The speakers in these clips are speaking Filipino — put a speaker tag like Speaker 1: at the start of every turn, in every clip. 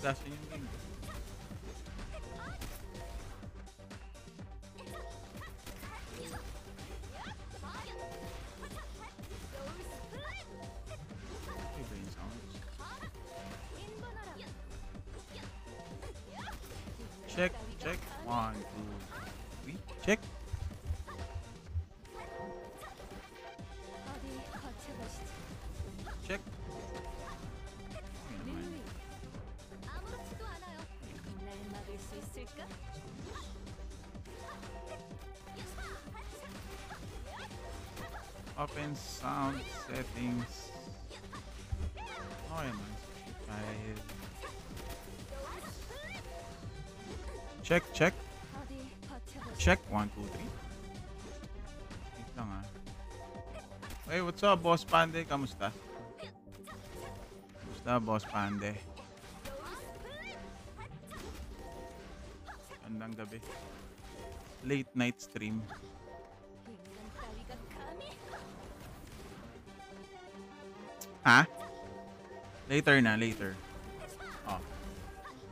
Speaker 1: Hugasan yung game. Iba yung sounds. Check, check. 1, 2, 3. Check. Check. Okay naman. Open sound settings. Okay naman. 5. Check, check. Check. 1, 2, 3. Wait lang ah. Hey, what's up, Boss Pande? Kamusta? Kamusta, Boss Pande? Gandang gabi. Late night stream. Ha? Later na, later. Oh.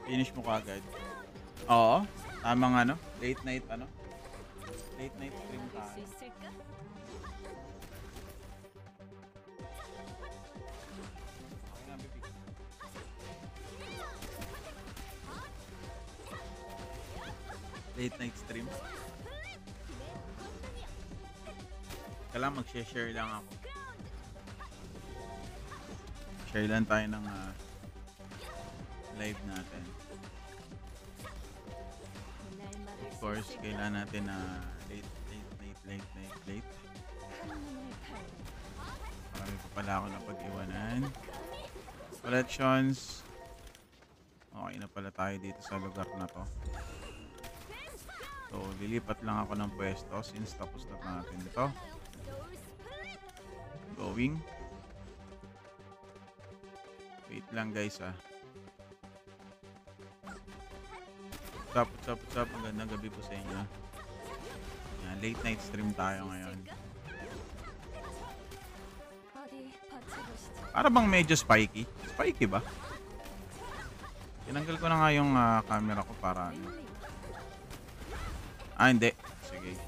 Speaker 1: Finish mo kagad. Oo. Tamang ano? Late night ano? Late night stream tayo. Okay na, baby. Late night stream. Kailangan mag-share lang ako. Share lang tayo ng live natin. Of course, kailangan natin na late. Marami pa pala ako na pag-iwanan. Collections. Okay na pala tayo dito sa lugar na to. So, lilipat lang ako ng pwesto since tapos na natin ito. Going. Wait lang guys ah. What's up? Magandang gabi po sa inyo. Yan, late night stream tayo ngayon. Para bang medyo spiky? Spiky ba? Tinanggal ko na nga yung camera ko para ano. Hindi. Sige.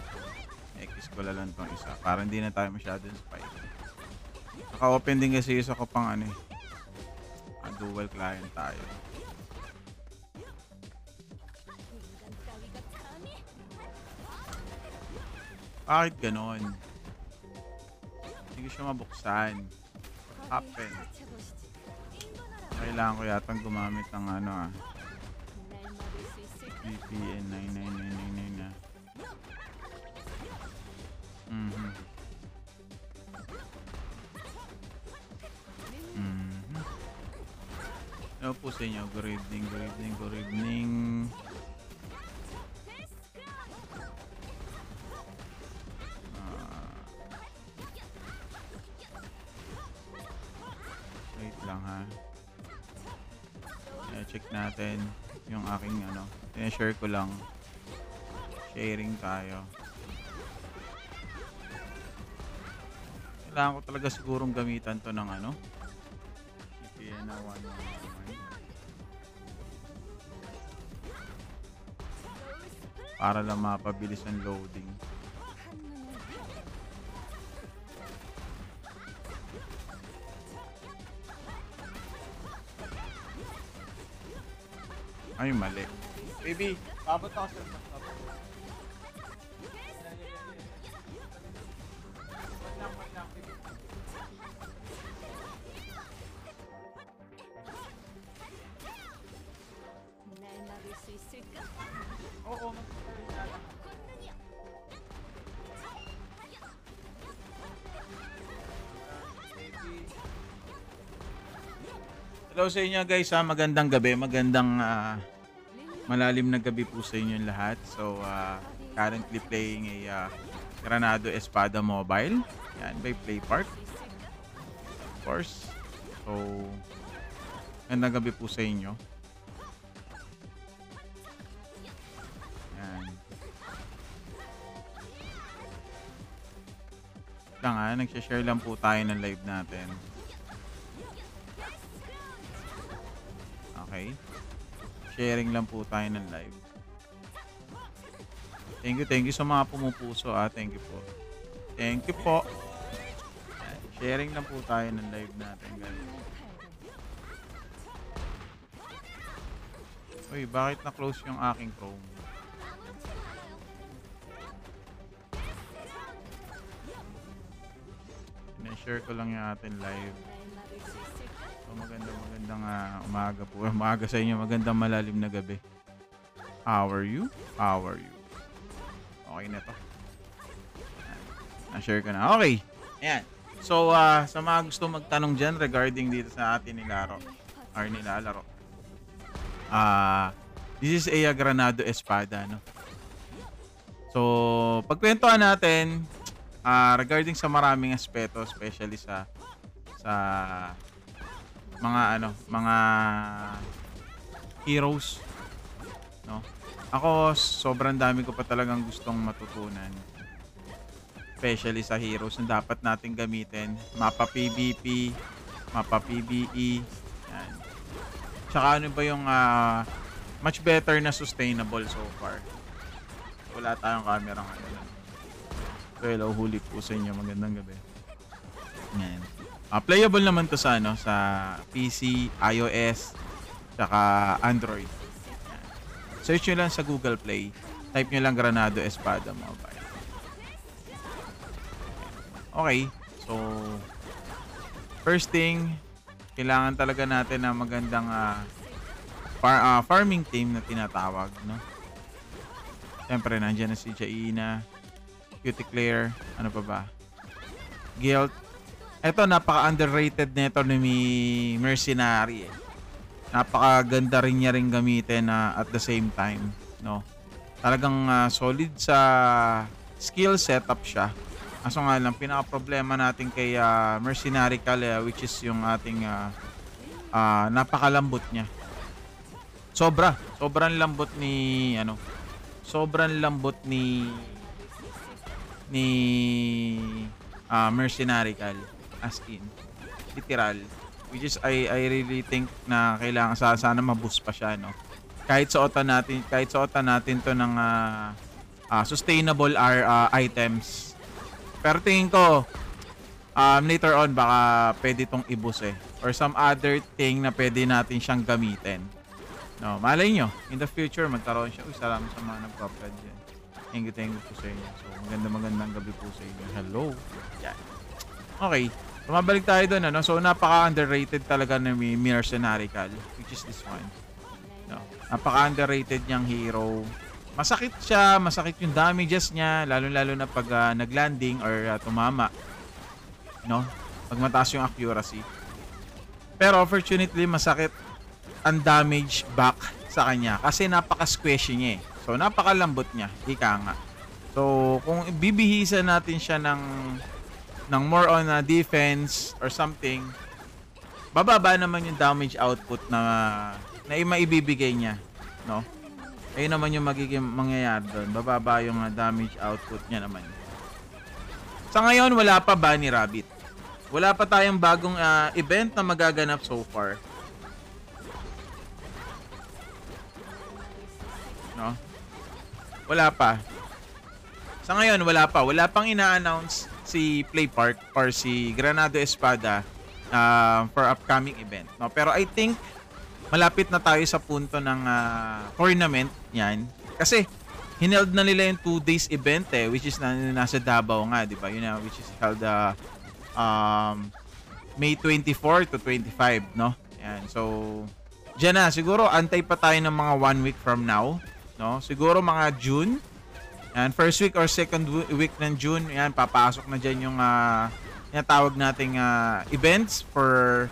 Speaker 1: X ko lang tong isa. Para hindi na tayo masyadong spiky. Naka-open din kasi isa ko pang ano eh. Dual client tayo. Bakit ganon? Hindi ko siya mabuksan. Happen. Kailangan ko yatang gumamit ng ano VPN 99999 na. Hello po sa inyo. Good evening. Wait lang ha. Check natin yung aking ano. Share ko lang. Sharing tayo. Kailangan ko talaga sigurong gamitan to ng ano. VPN na 111. Para lang mapabilis ang loading. Ay, mali. Baby, babot ako sa laptop. Wait lang, baby. Oo, mag-start na lang. Hello sa inyo guys, magandang gabi, magandang malalim na gabi po sa inyo lahat. So, currently playing a Granado Espada Mobile. Yan, by Playpark. Of course. So, magandang gabi po sa inyo. Yan. Nagsha-share lang po tayo ng live natin. Okay. Sharing lang po tayo ng live. Thank you sa mga pumupuso Thank you po. Thank you po. Sharing lang po tayo ng live natin, guys. Uy, bakit na-close yung aking Chrome? Na-share ko lang yung ating live. So, magandang umaga po. Umaga sa inyo. Magandang malalim na gabi. How are you? How are you? Okay na to. Na-share ko na. Okay. Ayan. So, sa mga gusto magtanong dyan regarding dito sa atin nilalaro. This is a Granado Espada, no? So, pagkwentuhan natin regarding sa maraming aspeto, especially sa mga heroes, no? Ako, sobrang dami ko pa talagang gustong matutunan. Especially sa heroes na dapat natin gamitin. Mapa PvP, mapa PvE. Yan. Tsaka ano ba yung much better na sustainable so far. Wala tayong camera ngayon. So hello, huli po sa inyo. Magandang gabi. Yan. Playable naman to sa PC, iOS, tsaka Android. Yan. Search nyo lang sa Google Play. Type nyo lang Granado Espada Mobile. Okay. So, first thing, kailangan talaga natin na magandang farming team na tinatawag, no? Siyempre, nandiyan na si Jaina, Cutie Claire, ano pa ba? Guild. Eto, napaka-underrated nito ni Mercenary, eh. Napakaganda rin niya rin gamitin at the same time, no? Talagang solid sa skill setup siya. Aso nga lang, pinaka-problema natin kay Mercenary Kale, which is yung ating napakalambot niya. Sobrang lambot ni Mercenary Kale, as in literal, which is I really think na kailangan sana ma-boost pa siya, no? Kahit suotan natin to ng sustainable items. Pero tingin ko, later on, baka pwede itong i-boost or some other thing na pwede natin siyang gamitin. No, malay nyo, in the future, magkaroon siya. Uy, salamat sa mga nagpa-vlog dyan. Thank you po sa inyo. So, magandang gabi po sa inyo. Hello. Yan. Okay. So, mabalik tayo doon, ano? So, napaka-underrated talaga ng Mercenary Kale, which is this one. No, napaka-underrated niyang hero. Masakit siya, masakit yung damages niya, lalo-lalo na pag nag-landing or tumama. No? Pag mataas yung accuracy. Pero fortunately, masakit ang damage back sa kanya kasi napaka-squishy niya, eh. So, napakalambot niya. Ika nga. So, kung bibihisan natin siya ng more on defense or something, bababa naman yung damage output na maibibigay niya. No? Ayun naman yung magiging mangyayari doon. Bababa yung damage output niya naman. Sa ngayon, wala pa Bunny Rabbit. Wala pa tayong bagong event na magaganap so far. No? Wala pa. Sa ngayon, wala pa. Wala pang ina-announce si Playpark or si Granado Espada for upcoming event. No? Pero I think malapit na tayo sa punto ng tournament yan. Kasi hineld na nila yung 2 days event, which is nasa Davao nga, di ba? Yun na, which is held May 24 to 25, no? Yan. So, dyan na. Siguro antay pa tayo ng mga 1 week from now, no? Siguro mga June. Yan, first week or second week ng June, yan, papasok na dyan yung tinatawag nating events for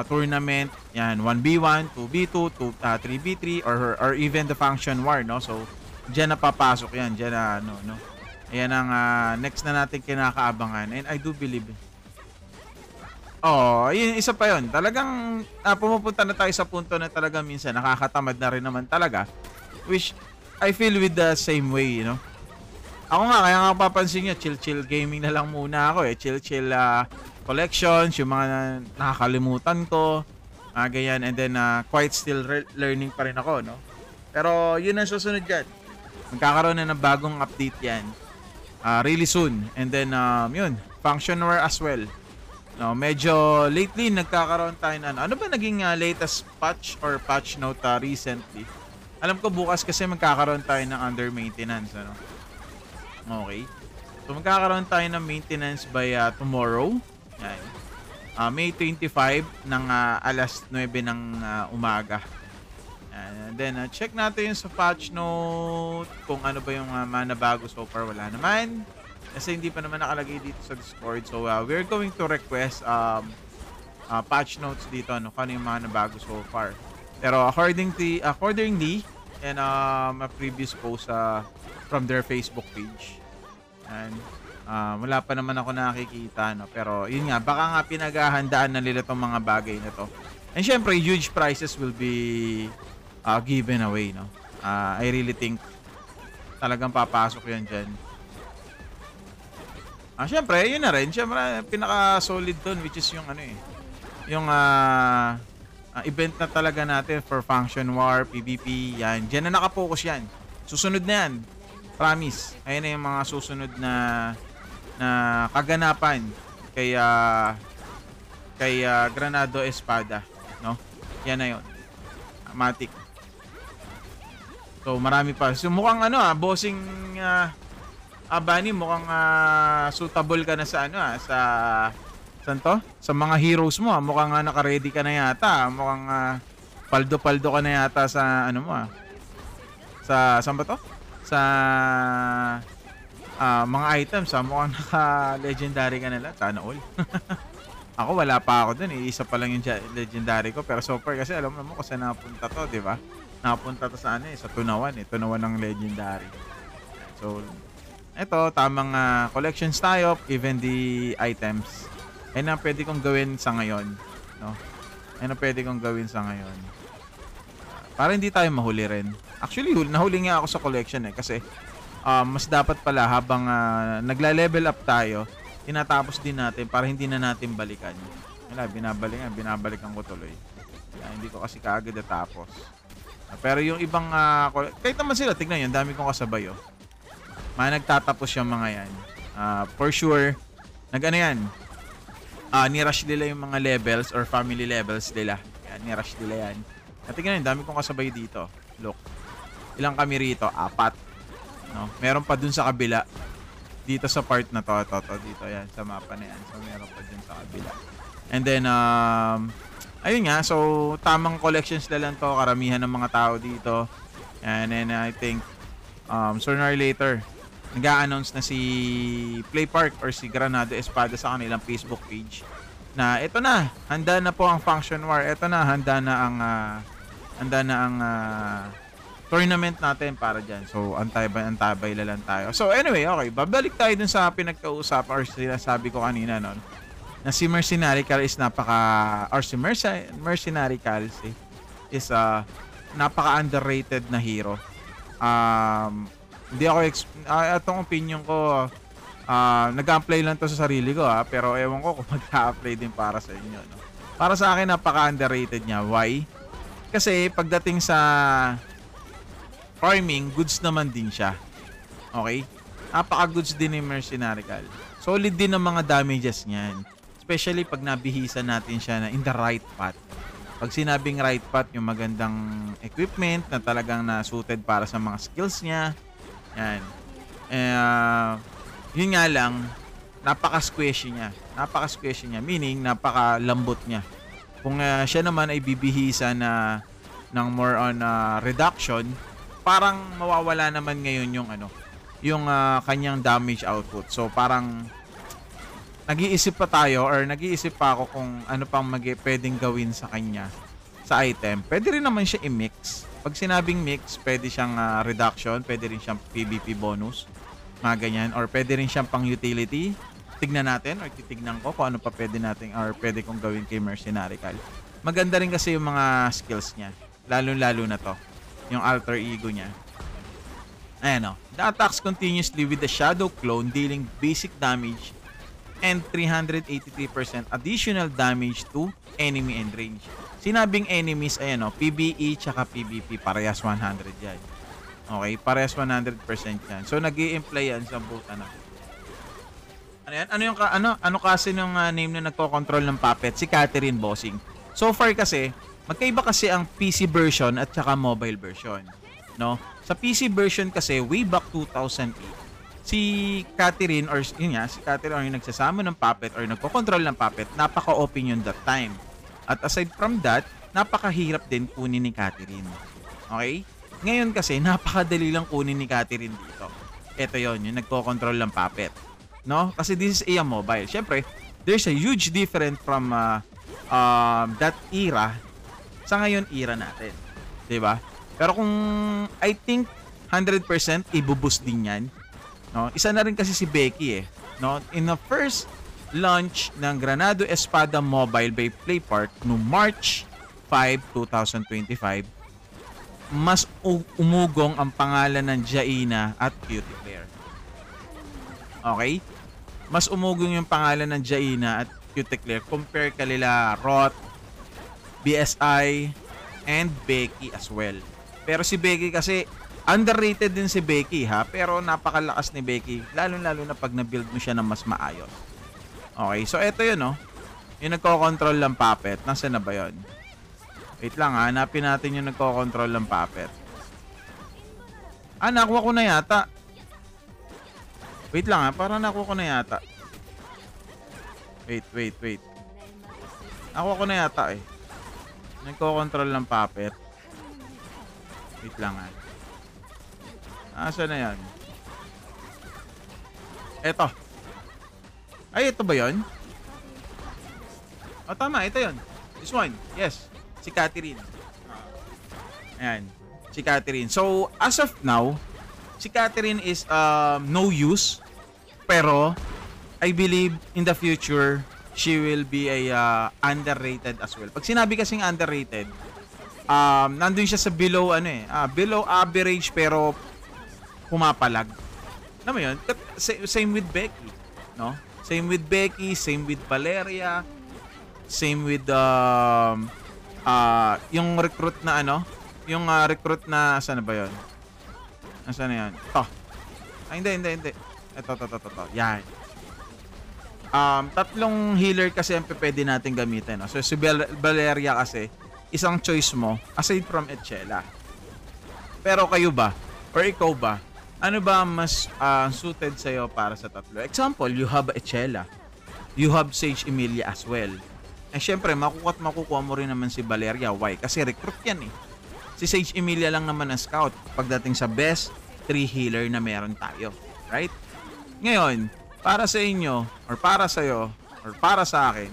Speaker 1: tournament. Yan, 1v1, 2v2, 3v3 or even the function war, no? So diyan na papasok yan, diyan na no. Ayan ang next na natin kinakaabangan, and I do believe. Yun, isa pa yun. Talagang pumupunta na tayo sa punto na talagang minsan nakakatamad na rin naman talaga, which I feel with the same way, you know. Ako nga, kaya nga papansin nyo, chill gaming na lang muna ako, chill collections, yung mga nakakalimutan ko, Ganyan. And then, quite still learning pa rin ako, no? Pero, yun ang susunod dyan. Magkakaroon na ng bagong update yan. Really soon. And then, yun, functionware as well. No, medyo lately nagkakaroon tayo na ano ba naging latest patch or patch note recently? Alam ko bukas kasi magkakaroon tayo ng under maintenance, ano? Okay. So magkakaroon tayo ng maintenance by tomorrow. Yan. May 25 ng alas 9 ng umaga. And then check natin yung sa patch note kung ano ba yung nabago so far. Wala naman. Kasi hindi pa naman nakalagay dito sa Discord. So, we're going to request patch notes dito. Ano, kung ano yung mga nabago so far. Pero accordingly, and a previous post from their Facebook page. And wala pa naman ako nakikita. No? Pero yun nga, baka nga pinaghahandaan na nila itong mga bagay na to. And syempre, huge prizes will be given away. No? I really think talagang papasok yan dyan. Syempre, yun na rin. Syempre, pinaka-solid doon, which is yung ano yung event na talaga natin for Function War, PvP, yan. Diyan na nakapokus yan. Susunod na yan. Promise. Ayan na yung mga susunod na kaganapan kay Granado Espada. No? Yan na yun. Matic. So, marami pa. So, mukhang bossing... Bani, mukhang suitable ka na sa saan to? Sa mga heroes mo. Mukhang naka-ready ka na yata. Mukhang paldo-paldo ka na yata sa saan ba to? Sa mga items. Mukhang naka-legendary ka na lang. Sana all. Ako, wala pa ako dun. Isa pa lang yung legendary ko. Pero so far kasi alam mo kung saan napunta to, di ba? Napunta to sa sa Tunawan. Tunawan ng legendary. So, ito, tamang collections tayo, even the items. Ayun ang pwede kong gawin sa ngayon. No? Ayun ang pwede kong gawin sa ngayon. Para hindi tayo mahuli rin. Actually, nahuli nga ako sa collection kasi mas dapat pala habang nagla-level up tayo, tinatapos din natin para hindi na natin balikan. Wala, binabalikan ko tuloy. Hindi ko kasi kaagad natapos. Pero yung ibang, kahit naman sila, tignan yun, dami kong kasabay. Nagtatapos yung mga yan. For sure, nirush nila yung mga levels or family levels nila. Yan, nirush nila yan. At tingnan yun, dami kong kasabay dito. Look. Ilang kami rito? 4. No? Meron pa dun sa kabila. Dito sa part na to. Dito yan, sa mapa na yan. So, meron pa dun sa kabila. And then, ayun nga. So, tamang collections na lang to. Karamihan ng mga tao dito. And then, I think, sooner or later, nag-a-announce na si Playpark or si Granado Espada sa kanilang Facebook page na ito na, handa na po ang Function War. Ito na, handa na ang tournament natin para dyan. So, antabay lang tayo. So, anyway, okay. Babalik tayo dun sa pinagkausap or sinasabi ko kanina, no? Na si Mercenary Cal is Mercenary Cal is napaka-underrated na hero. Hindi ako itong opinion ko nag-apply lang to sa sarili ko pero ewan ko kung mag-apply din para sa inyo, no? Para sa akin napaka-underrated niya. Why? Kasi pagdating sa farming, goods naman din siya. Okay? Napaka-goods din ni Mercenary Cal. Solid din ang mga damages niyan. Especially pag nabihisan natin siya na in the right path. Pag sinabing right path, yung magandang equipment na talagang na-suited para sa mga skills niya. Yan. Yun nga lang, napaka-squishy niya. Napaka-squishy niya. Meaning, napaka-lambot niya. Kung siya naman ay bibihisa na ng more on reduction, parang mawawala naman ngayon yung kanyang damage output. So, parang nag-iisip pa tayo or nag-iisip pa ako kung ano pang pwedeng gawin sa kanya sa item. Pwede rin naman siya i-mix. Pag sinabing mix, pwede siyang reduction, pwede rin siyang PvP bonus, mga ganyan, or pwede rin siyang pang utility. Tignan natin or titignan ko kung ano pa pwede natin or pwede kong gawin kay Mercenary Cal. Maganda rin kasi yung mga skills niya, lalo na to, yung alter ego niya. Ayan o. The attacks continuously with the Shadow Clone dealing basic damage and 383% additional damage to enemy and range. sinabing enemies, ayan o, PvE tsaka PvP, parehas 100 yan. Okay, parehas 100% yan. So, nag-i-imply yan sa both, ano. Ano yan? Ano kasi nung name na nagko-control ng puppet? Si Catherine, bossing. So far kasi, magkaiba kasi ang PC version at saka mobile version. No? Sa PC version kasi, way back 2008, si Catherine or yun nga, si Catherine or yung nagsasama ng puppet or nagko-control ng puppet, napaka-open yun that time. At aside from that, napakahirap din kunin ni Catherine. Okay? Ngayon kasi, napakadali lang kunin ni Catherine dito. Ito yon, yung nagko-control ng puppet. No? Kasi this is a mobile. Siyempre, there's a huge difference from that era sa ngayon era natin. 'Di ba? Pero kung I think 100% ibuboost din 'yan. No? Isa na rin kasi si Becky eh, no? In the first launch ng Granado Espada Mobile by PlayPark no March 5, 2025, mas umugong ang pangalan ng Jaina at Cutie Claire. Okay? Mas umugong yung pangalan ng Jaina at Cutie Claire compare kalila Roth, BSI, and Becky as well. Pero si Becky kasi, underrated din si Becky ha, pero napakalakas ni Becky, lalo-lalo na pag na-build mo siya ng mas maayos. Okay, so eto yun no, yung nagko-control ng puppet. Nasaan na ba yun? Wait lang ha, hanapin natin yung nagko-control ng puppet. Nakuha ko na yata. Wait lang ha, parang nakuha ko na yata. Wait. Nakuha ko na yata eh. Nagko-control ng puppet. Wait lang ha. Nasaan na yan? Eto. Ay, ito ba yun? Oh, tama. Ito yun. This one. Yes. Si Catherine. Ayan. Si Catherine. So, as of now, si Catherine is no use. Pero, I believe in the future, she will be a underrated as well. Pag sinabi kasing underrated, nandun siya sa below, below average pero pumapalag. Alam mo yun? Same with Becky. No? Same with Becky, same with Valeria, same with yung recruit na yung recruit na saan na ba yun? Nasaan na yan? Ito. Ay, hindi. Ito. Yan. Tatlong healer kasi ang pwede natin gamitin. No? So, si Valeria kasi, isang choice mo aside from Echela. Pero kayo ba? Or ikaw ba? Ano ba mas suited sa'yo para sa tatlo? Example, you have Echela. You have Sage Emilia as well. Eh syempre, makukuha mo rin naman si Valeria. Why? Kasi recruit yan eh. Si Sage Emilia lang naman ang scout pagdating sa best 3 healer na meron tayo. Right? Ngayon, para sa inyo, or para sa'yo, or para sa akin,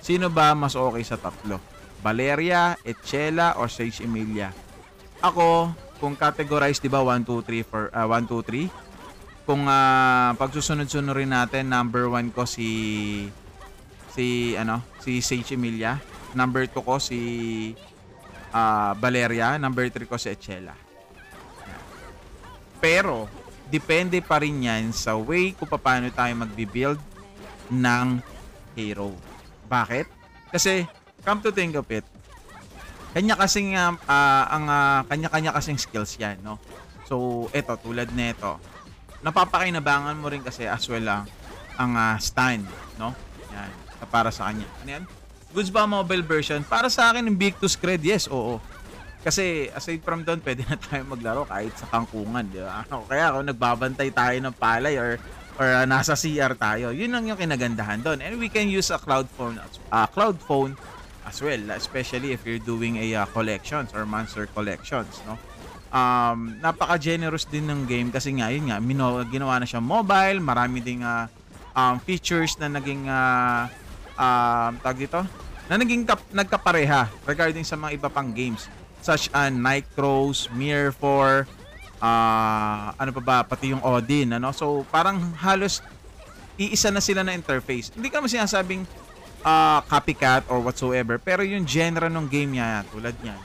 Speaker 1: sino ba mas okay sa tatlo? Valeria, Echela, or Sage Emilia? Ako, kung categorize, di ba, 1, 2, 3, 1, 2, 3. Kung pagsusunod-sunod rin natin, number 1 ko si Sage Emilia. Number 2 ko si Valeria. Number 3 ko si Echela. Pero, depende pa rin yan sa way kung paano tayo magbibuild ng hero. Bakit? Kasi, come to think of it, kanya-kanya kasing skills yan, no? So, eto, tulad nito, napapakinabangan mo rin kasi as well ang stand, no? Yan, para sa kanya. Ano yan? Goods ba mobile version? Para sa akin, yung Big to Scred, yes, oo. Kasi, aside from doon, pwede na tayo maglaro kahit sa kangkungan, di ba? Kaya kung nagbabantay tayo ng palay or nasa CR tayo, yun lang yung kinagandahan doon. And we can use a cloud phone as well, especially if you're doing a collections or monster collections, no? Napaka-generous din ng game kasi nga, yun nga, ginawa na siya mobile, marami ding features na naging tag dito, na naging nagkapareha regarding sa mga iba pang games such as Nightcrows, Mirror 4, ano pa ba, pati yung Odin, ano? So, parang halos iisa na sila na interface. Hindi ka naman sinasabing copycat or whatsoever, pero yung genre ng game niya, tulad niyan.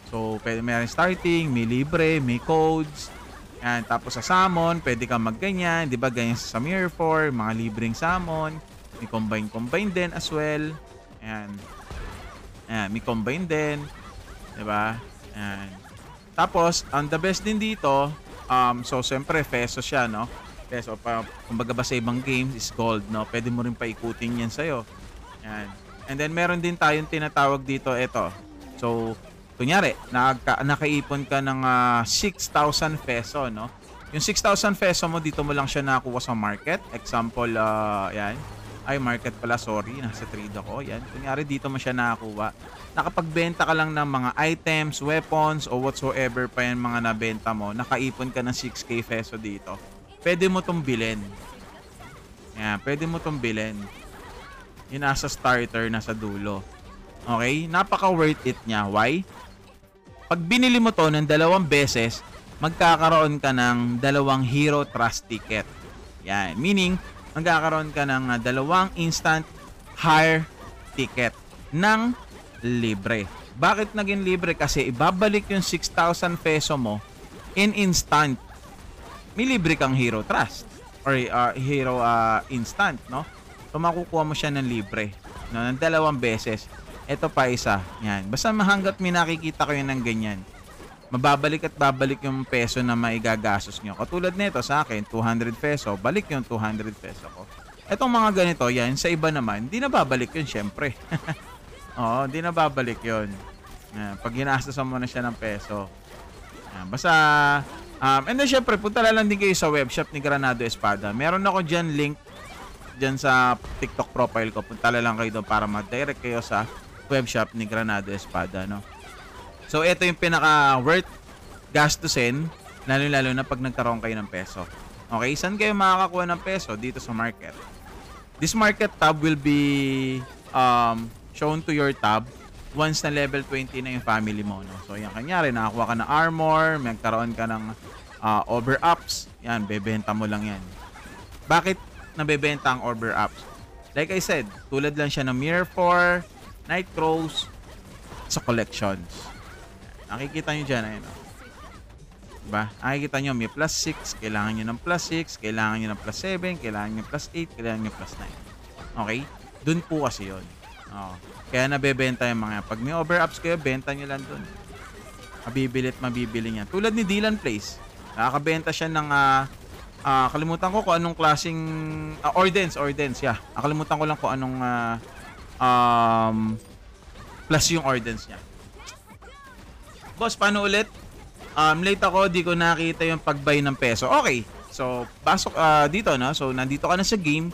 Speaker 1: So, pwede meron starting, may libre, may codes, yan. Tapos sa summon, pwede ka magganyan, di ba? Ganyan sa Mirror 4, mga libreng summon, may combine din as well. Yan. Ayan, may combine din. Diba? Ayan. Tapos, ang the best din dito, so siyempre, peso siya, no? Peso, kumbaga ba sa ibang games is gold, no? Pwede mo rin paikutin yan sa'yo. Ayan. And then, meron din tayong tinatawag dito, ito. So, kunyari, nakaipon ka ng 6,000 peso, no? Yung 6,000 peso mo, dito mo lang siya nakuha sa market. Example, yan. Ay, market pala, sorry. Nasa trade ako. Yan. Kunyari, dito mo siya nakakuha. Nakapagbenta ka lang ng mga items, weapons, o whatsoever pa yan mga nabenta mo. Nakaipon ka ng 6K peso dito. Pwede mo tong bilhin. Yan. Pwede mo tong bilhin. Yung nasa starter, nasa dulo. Okay? Napaka-worth it niya. Why? Pag binili mo to ng 2 beses, magkakaroon ka ng 2 Hero Trust Ticket. Yan. Meaning, magkakaroon ka ng 2 instant hire ticket ng libre. Bakit naging libre? Kasi ibabalik yung 6,000 peso mo in instant. May libre kang Hero Trust or Hero Instant, no? So, makukuha mo siya ng libre, no? Ng 2 beses. Ito pa isa. Yan. Basta hanggat may nakikita kayo ng ganyan, mababalik at babalik yung peso na maigagastos nyo. Katulad nito sa akin, 200 peso, balik yung 200 peso ko. Etong mga ganito, yan, sa iba naman, di na babalik yun, syempre. Oo, di na babalik yun. Yan, pag ginastosan mo na siya ng peso. Yan, basta, and then syempre, punta lang din kayo sa webshop ni Granado Espada. Meron ako dyan link, dyan sa TikTok profile ko. Punta lang kayo doon para mag-direct kayo sa webshop ni Granado Espada, no? So, ito yung pinaka-worth gastusin, lalo-lalo na pag nagkaroon kayo ng peso. Okay, saan kayo makakakuha ng peso? Dito sa market. This market tab will be shown to your tab once na level 20 na yung family mo, no? So, yan, kanyari, nakakuha ka ng armor, magkaroon ka ng over-ups, yan, bebenta mo lang yan. Bakit nabebenta ang over-ups? Like I said, tulad lang siya ng Mirror 4, Nightcrows, sa collections. Nakikita nyo dyan, ayun. Diba? Nakikita nyo, may plus 6, kailangan nyo ng plus 6, kailangan nyo ng plus 7, kailangan nyo plus 8, kailangan nyo plus 9. Okay? Dun po kasi yun. Kaya nabebenta yung mga. Pag may over-ups kayo, benta nyo lang dun. Mabibili niya. Tulad ni Dylan Place. Nakakabenta siya ng, kalimutan ko kung anong klaseng, Ordens, yeah. Nakalimutan ko lang kung anong, plus yung Ordens niya. Boss, paano ulit? Late ako, di ko nakita yung pag-buy ng peso. Okay. So, pasok dito, no? So, nandito ka na sa game.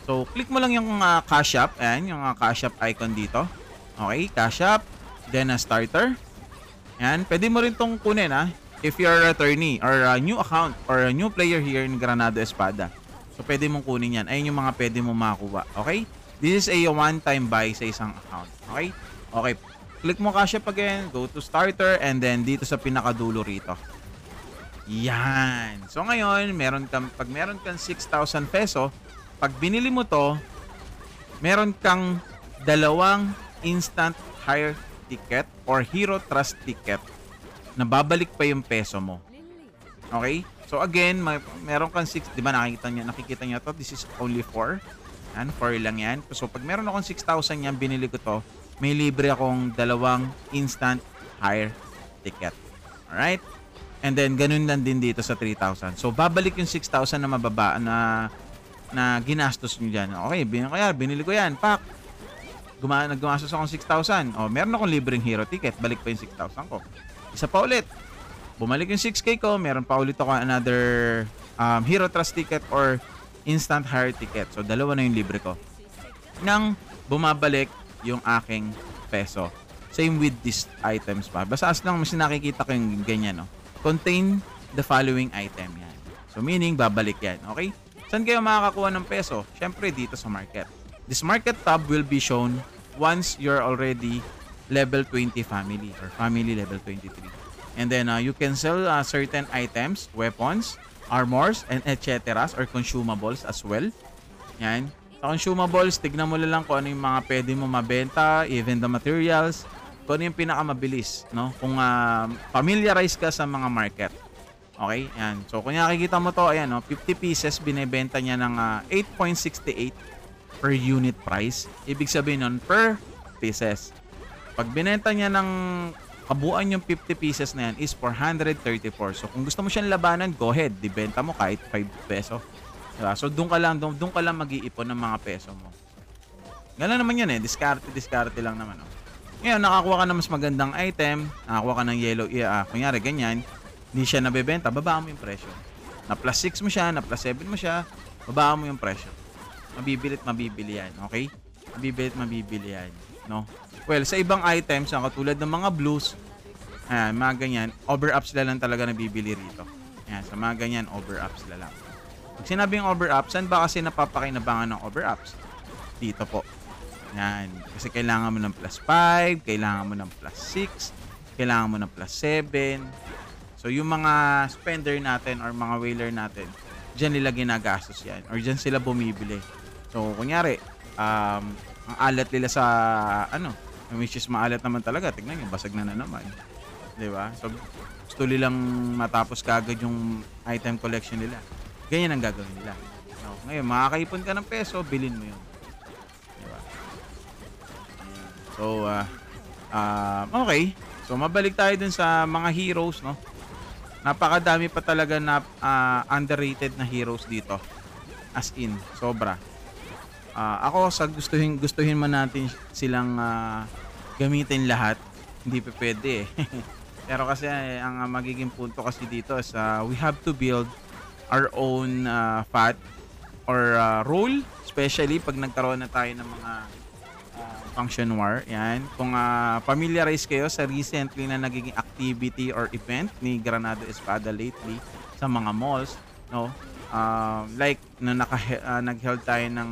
Speaker 1: So, click mo lang yung cash app. Ayan, yung cash app icon dito. Okay, cash app. Then, starter. Ayan, pwede mo rin tong kunin, ha? If you're a attorney or a new account or a new player here in Granado Espada. So, pwede mong kunin yan. Ayun yung mga pwede mong makuha. Okay? This is a one-time buy sa isang account. Okay? Okay. Click mo cash app again, go to starter, and then dito sa pinakadulo rito. Yan. So ngayon, pag meron kang 6,000 peso, pag binili mo to, meron kang 2 instant hire ticket or Hero Trust ticket na babalik pa yung peso mo. Okay? So again, meron kang 6, di ba nakikita niyo to, this is only 4. Yan, 4 lang yan. So pag meron akong 6,000 yan, binili ko to, may libre akong 2 instant hire ticket. Alright? And then, ganun lang din dito sa 3,000. So, babalik yung 6,000 na mababa na ginastos nyo dyan. Okay, binili ko yan. Pak! Naggumastos akong 6,000. O, meron akong libreng hero ticket. Balik pa yung 6,000 ko. Isa pa ulit. Bumalik yung 6K ko. Meron pa ulit ako another hero trust ticket or instant hire ticket. So, 2 na yung libre ko. Nang bumabalik yung aking peso. Same with these items pa. Basta as lang mas nakikita ko yung ganyan, no? Contain the following item yan. So, meaning, babalik yan. Okay? Saan kayo makakakuha ng peso? Siyempre, dito sa market. This market tab will be shown once you're already level 20 family or family level 23. And then, you can sell certain items, weapons, armors, and etc. or consumables as well. Yan. Sa consumables, tignan mo lang kung ano yung mga pwede mo mabenta, even the materials, kung ano yung pinakamabilis, no? Kung familiarize ka sa mga market. Okay? Yan. So, kung nakikita mo to, ayan, no? 50 pieces, binibenta niya ng 8.68 per unit price. Ibig sabihin nun, per pieces. Pag binenta niya ng kabuuan yung 50 pieces na yan is 434. So kung gusto mo siyang labanan, go ahead, dibenta mo kahit 5 peso. Diba? So doon ka lang mag-iipon ng mga peso mo. Gano'n naman yan eh, diskarte lang naman. Oh. Ngayon, nakakuha ka ng mas magandang item, nakakuha ka ng yellow, kunyari ganyan, hindi siya nabebenta, babaan mo yung presyo. Na plus 6 mo siya, na plus 7 mo siya, babaan mo yung presyo. Mabibili yan, okay? Mabibili yan, no? Well, sa ibang items, katulad ng mga blues, mga ganyan, over-up sila lang talaga nabibili rito. Ayan, sa mga ganyan, over-up sila lang. Pag sinabing over-up, saan ba kasi napapakinabangan ng over-ups? Dito po. Yan. Kasi kailangan mo ng plus 5, kailangan mo ng plus 6, kailangan mo ng plus 7. So, yung mga spender natin or mga whaler natin, dyan nila ginagastos yan. Or dyan sila bumibili. So, kunyari, ang alat nila sa, which is maalat naman talaga. Tignan nyo, basag na naman. Diba? So, gusto nilang matapos kagad yung item collection nila. Ganyan ang gagawin nila. So, ngayon, makakaipon ka ng peso, bilhin mo yun. So, okay. So, mabalik tayo dun sa mga heroes, no? Napakadami pa talaga na underrated na heroes dito. As in, sobra. Ako, sa gustuhin man natin silang gamitin lahat, hindi pa pwede eh. Pero kasi ang magiging punto kasi dito is we have to build our own fat or role, especially pag nagkaroon na tayo ng mga function war. Yan. Kung familiarize kayo sa recently na nagiging activity or event ni Granado Espada lately sa mga malls, no? Like na nag-held tayo ng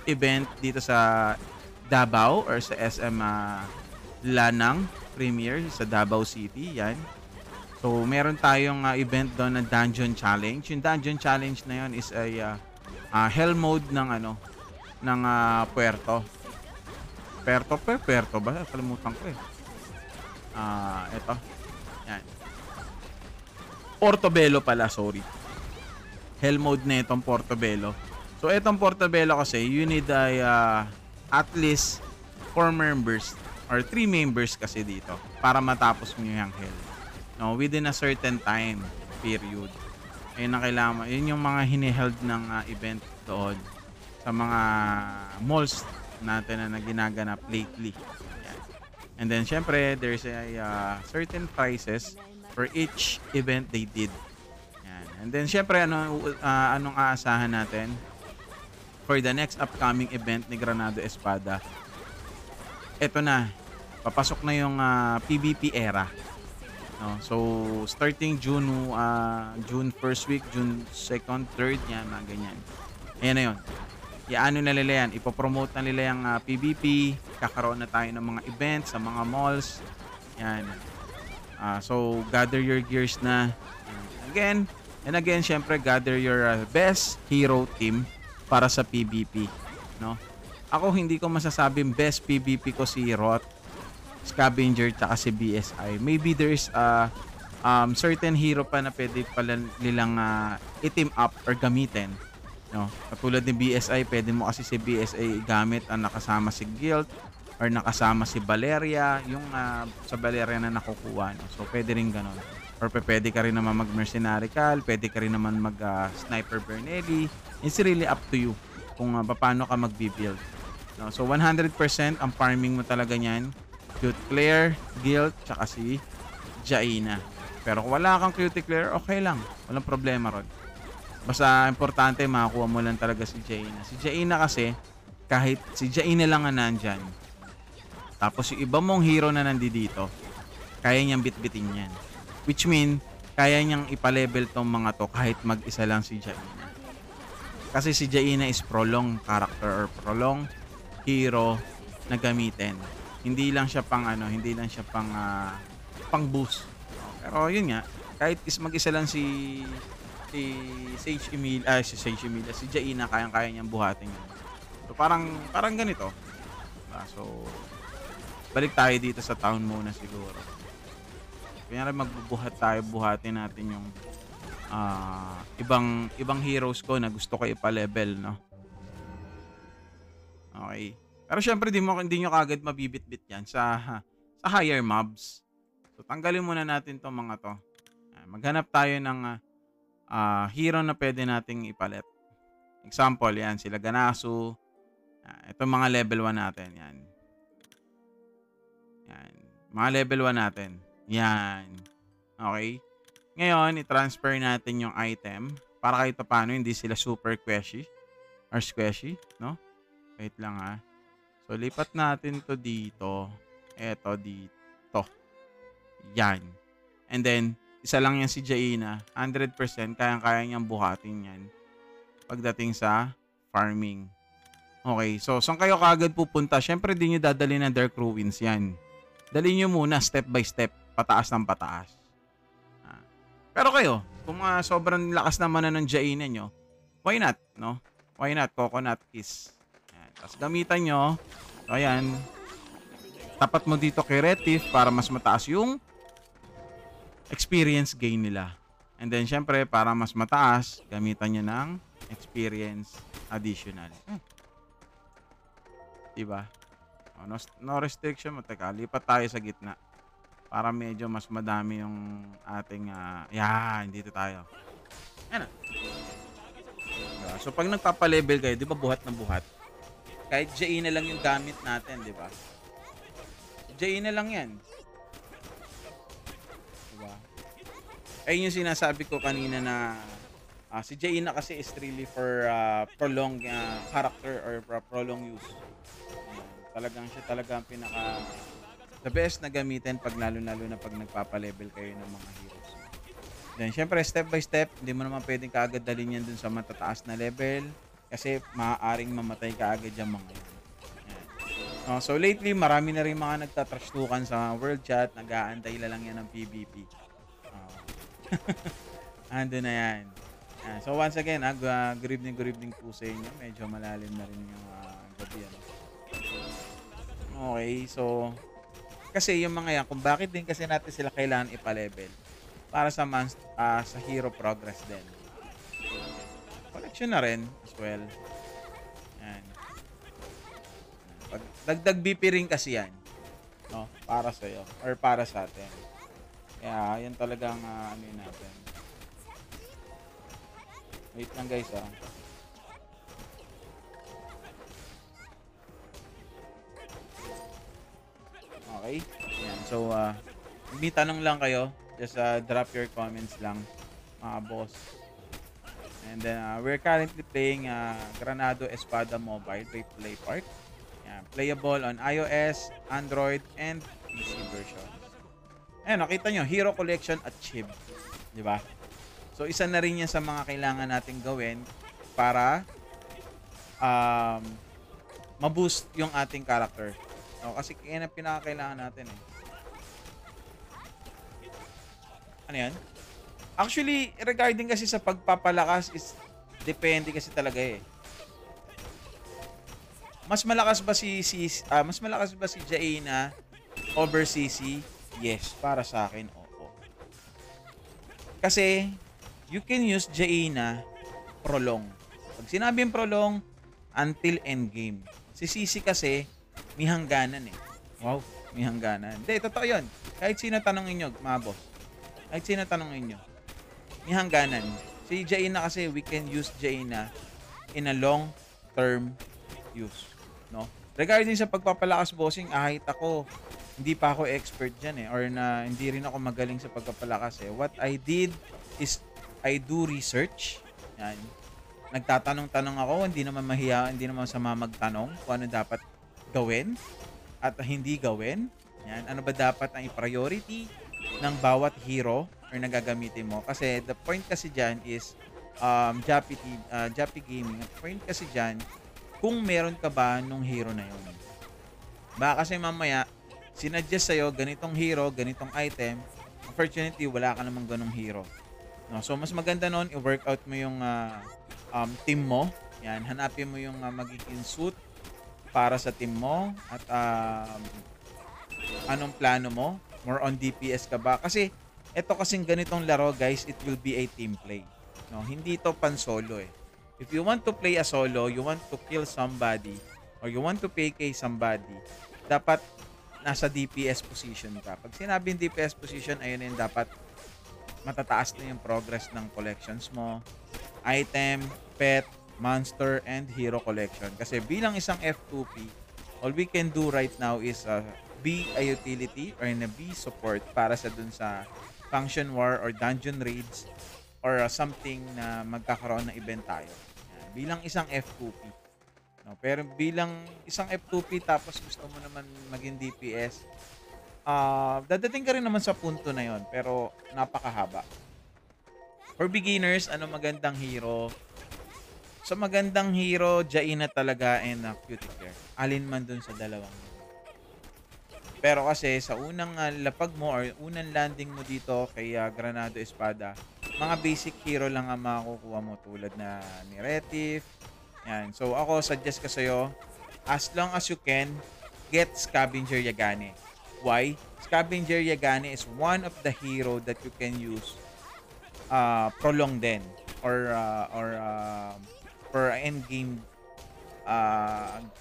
Speaker 1: event dito sa Davao or sa SM Lanang Premier sa Davao City. Yan. So, meron tayong event doon na Dungeon Challenge. Yung Dungeon Challenge na yun is a hell mode ng ng Puerto ba? Kalimutan ko eh. Ito. Yan. Portobello pala, sorry. Hell mode na itong Portobello. So, itong Portobello kasi, you need at least 4 members or 3 members kasi dito para matapos mo yung hell. No, within a certain time period. Ayun ang kailangan mo. Yun yung mga hiniheld ng event doon sa mga malls natin na ginaganap lately. Yan. And then, syempre, there's a certain prices for each event they did. Yan. And then, syempre, anong aasahan natin for the next upcoming event ni Granado Espada? Ito na. Papasok na yung PvP era. No? So, starting June 1st week, June 2nd, 3rd, yan, mga ganyan. Ayan na yun. Iano na nila yan, ipopromote na nila yung PvP, kakaroon na tayo ng mga events sa mga malls. Yan. So, gather your gears na. Again, syempre, gather your best hero team para sa PvP. No? Ako, hindi ko masasabing best PvP ko si Rot, Scavenger, tsaka si BSI. Maybe there's certain hero pa na pwede pala nilang i-team up or gamitin. No, katulad ni BSI, pwede mo kasi si BSI gamit ang nakasama si Guild or nakasama si Valeria, yung sa Valeria na nakukuha. No? So, pwede rin ganun. Or pwede ka rin naman mag-mercenary Cal, pwede ka rin naman mag-sniper Bernelli. It's really up to you kung paano ka mag-build. No? So, 100% ang farming mo talaga niyan. Cute Claire, Guild, tsaka si Jaina. Pero kung wala kang Cute Claire, okay lang. Walang problema ron. Basta importante makakuha mo lang talaga si Jaina. Si Jaina kasi, kahit si Jaina lang ang nandyan, tapos yung iba mong hero na nandito, kaya niyang bitbitin yan. Which mean, kaya niyang ipalevel tong mga to kahit mag-isa lang si Jaina. Kasi si Jaina is prolong character or prolong hero na gamitin. Hindi lang siya pang pang boost. Pero yun nga, kahit mag-isa lang si Sage Emilia, si Jaina, kayang-kaya niyang buhatin yun. So parang ganito. So balik tayo dito sa town muna siguro. Kaya rin buhatin natin yung ibang heroes ko na gusto ko ipa-level, no? Okay. Pero syempre hindi nyo kagad mabibitbit yan sa higher mobs. So tanggalin muna natin 'tong mga 'to. Maghanap tayo ng hero na pwede nating ipalit. Example, yan sila Ganasu. Ito mga level 1 natin, yan. Yan. Mga level 1 natin. Yan. Okay? Ngayon, i-transfer natin yung item para kahit paano hindi sila super squishy or squishy, no? Wait lang ha. So, lipat natin to dito. Eto dito. Yan. And then, isa lang yan si Jaina. 100% kayang-kaya niyang buhatin yan pagdating sa farming. Okay, so saan kayo kagad pupunta? Syempre, di nyo dadali ng Dark Ruins yan. Dali nyo muna step by step, pataas ng pataas. Pero kayo, kung sobrang lakas naman na ng Jaina nyo, why not, no? Why not? Coconut Kiss. Yan. Tapos gamitan nyo. So, ayan. Tapat mo dito kay Retif para mas mataas yung experience gain nila. And then, syempre, para mas mataas, gamitan nyo ng experience additional. Diba? No restriction mo. Teka, lipat tayo sa gitna. Para medyo mas madami yung ating... yan, dito tayo. Yan na. Diba? So, pag nagpapalevel kayo, di ba buhat na buhat? Kahit Jaina lang yung gamit natin, di ba? Jaina lang yan. Diba? Ayun yung sinasabi ko kanina na si Jaina kasi is really for prolonged character or prolonged use. Talagang siya talaga ang pinaka the best na gamitin pag lalo na pag nagpapa-level kayo ng mga heroes. Then syempre step by step, hindi mo naman pwedeng kaagad dalhin yan dun sa matataas na level kasi maaaring mamatay kaagad yung mga yan. So lately marami na rin mga nagtatrashtukan sa world chat, nag-aantay lang yan ng PvP. Ando na yan. So once again, good evening po sa inyo. Medyo malalim na rin yung gabi. Okay, so kasi yung mga yan, kung bakit din kasi natin sila kailangan ipa-level para sa sa hero progress din. Collection na rin as well. Yan. Dagdag BP rin kasi yan. No, para sa iyo or para sa atin. Kaya yan talagang ano natin. Wait lang guys Okay? Ayan. So, may tanong lang kayo. Just drop your comments lang, mga boss. And then, we're currently playing Granado Espada Mobile by PlayPark. Ayan. Playable on iOS, Android, and PC versions. Ayan, nakita nyo, Hero Collection at Chib. Diba? So, isa na rin yan sa mga kailangan natin gawin para ma-boost yung ating character. No, kasi yan ang pinakakailangan natin Ano yan? Actually, regarding kasi sa pagpapalakas is depende kasi talaga Mas malakas ba si Jaina over CC? Yes, para sa akin, oo. Kasi you can use Jaina prolong. Pag sinabing prolong, until endgame. Si CC kasi may hangganan Wow, may hangganan. Hindi, totoo yun. Kahit sino tanongin nyo, mga boss. Kahit sino tanongin nyo. May hangganan. Si Jaina kasi, we can use Jaina in a long-term use. No? Regarding sa pagpapalakas bossing, kahit ako, hindi pa ako expert dyan or na hindi rin ako magaling sa pagpapalakas What I did is, I do research. Yan. Nagtatanong-tanong ako, hindi naman mahiya, hindi naman sama magtanong kung ano dapat gawin at hindi gawin. Yan. Ano ba dapat ang i-priority ng bawat hero or nagagamitin mo? Kasi the point kasi dyan is Jappy Gaming. The point kasi dyan, kung meron ka ba nung hero na yun. Baka kasi mamaya, sinadjust sa'yo ganitong hero, ganitong item. Unfortunately, wala ka namang ganong hero. No? So, mas maganda nun, i-workout mo yung team mo. Yan. Hanapin mo yung magiging suit para sa team mo at anong plano mo, more on DPS ka ba kasi ito kasing ganitong laro guys, it will be a team play, no? Hindi to pan solo if you want to play a solo, you want to kill somebody, or you want to PK somebody, dapat nasa DPS position ka. Pag sinabing DPS position, ayun yung dapat matataas na yung progress ng collections mo. Item, pet, monster, and hero collection. Kasi bilang isang F2P, all we can do right now is be a utility or na be support para sa dun sa function war or dungeon raids or something na magkakaroon ng event tayo. Yan. Bilang isang F2P. No, pero bilang isang F2P tapos gusto mo naman maging DPS, dadating ka rin naman sa punto na yon, pero napakahaba. For beginners, ano magandang hero? Sa magandang hero, Jaina talaga and Cutie Care. Alin man dun sa dalawang. Pero kasi sa unang lapag mo or unang landing mo dito kay Granado Espada, mga basic hero lang ang makukuha mo tulad na ni Retif. Yan. So ako suggest ko sa'yo, as long as you can, get Scavenger Yagane. Why? Scavenger Yagane is one of the hero that you can use prolong din or for end game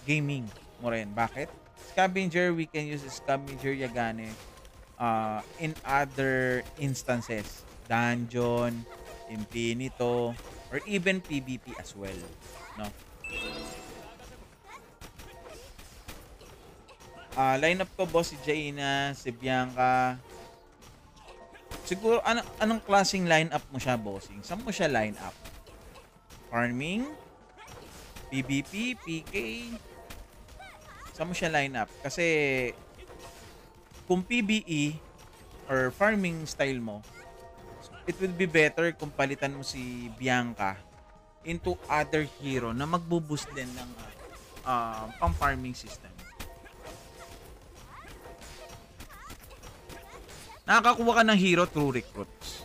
Speaker 1: gaming mo rin. Bakit? Scavenger, we can use Scavenger Yagane in other instances. Dungeon, Infinito, or even PvP as well. No? Lineup ko, boss, si Jaina, si Bianca. Siguro, anong klaseng lineup mo siya, bossing? Saan mo siya lineup? Farming? PvP? PK? Saan mo siya lineup? Kasi, kung PvE or farming style mo, it will be better kung palitan mo si Bianca into other hero na magbo-boost din ng pang-farming system. Nakakakuha ka ng hero through recruits.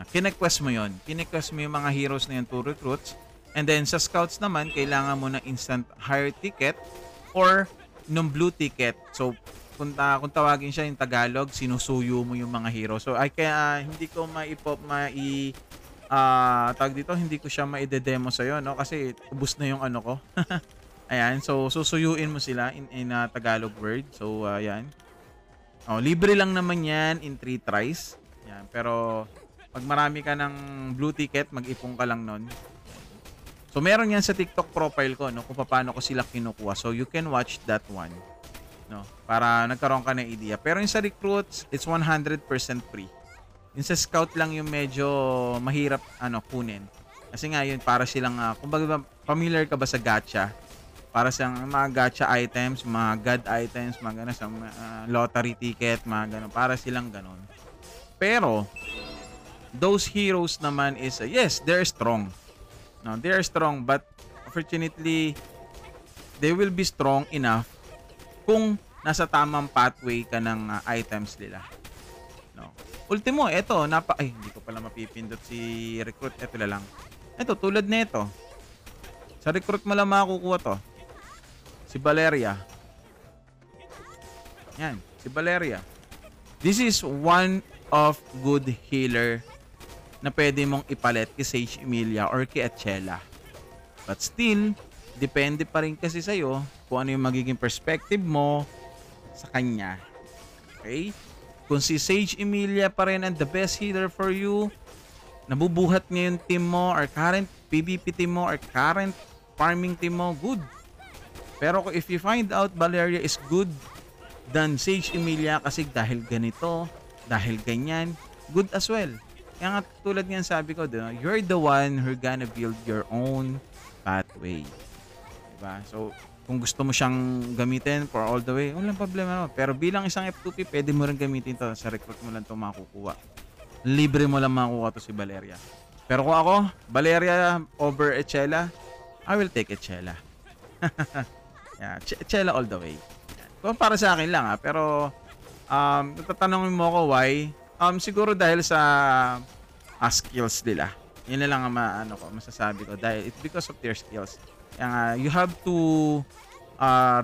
Speaker 1: Kine-quest mo yon. Kine-quest mo yung mga heroes na yun through recruits. And then sa scouts naman, kailangan mo ng instant hire ticket or ng blue ticket. So, kung tawagin siya yung Tagalog, sinusuyo mo yung mga hero. So, kaya hindi ko tawag dito, hindi ko siya maide-demo sa'yo, no? Kasi ubus na yung ano ko. Ayan, so susuyuin mo sila in Tagalog word. So, ayan. Libre lang naman yan in 3 tries. Yan. Pero pag marami ka ng blue ticket, mag-ipon ka lang nun. So meron yan sa TikTok profile ko, no, kung paano ko sila kinukuha. So you can watch that one, no, para nagkaroon ka ng idea. Pero yung sa recruits, it's 100% free. Yung sa scout lang yung medyo mahirap kunin. Kasi nga yun, para silang kumbaga, familiar ka ba sa gacha? Para sa mga gacha items, mga god items, mga gano'n, sa lottery ticket, mga gano'n. Para silang gano'n. Pero, those heroes naman is, yes, they're strong. No, they're strong, but unfortunately, they will be strong enough kung nasa tamang pathway ka ng items nila. No. Ultimo, eto, hindi ko pala mapipindot si recruit. Eto lang. Eto, tulad nito. Sa recruit mo lang makukuha to. Si Valeria. Yan, si Valeria. This is one of good healer na pwede mong ipalit kay Sage Emilia or kay Achela. But still, depende pa rin kasi sa'yo kung ano yung magiging perspective mo sa kanya. Okay? Kung si Sage Emilia pa rin ang the best healer for you, nabubuhat niya yung team mo or current PvP team mo or current farming team mo, good. Pero if you find out Valeria is good than Sage Emilia kasi dahil ganito, dahil ganyan, good as well. Kaya nga tulad nga sabi ko, you're the one who gonna build your own pathway. Diba? So, kung gusto mo siyang gamitin for all the way, walang problema naman. Pero bilang isang F2P, pwede mo rin gamitin to. Sa recruit mo lang ito makukuha. Libre mo lang makukuha to si Valeria. Pero kung ako, Valeria over Echela, I will take Echela. Yeah, Echela all the way. Kung para sa akin lang pero tatanungin mo ako why? Siguro dahil sa skills nila. Yun na lang ang masasabi ko dahil it's because of their skills. You have to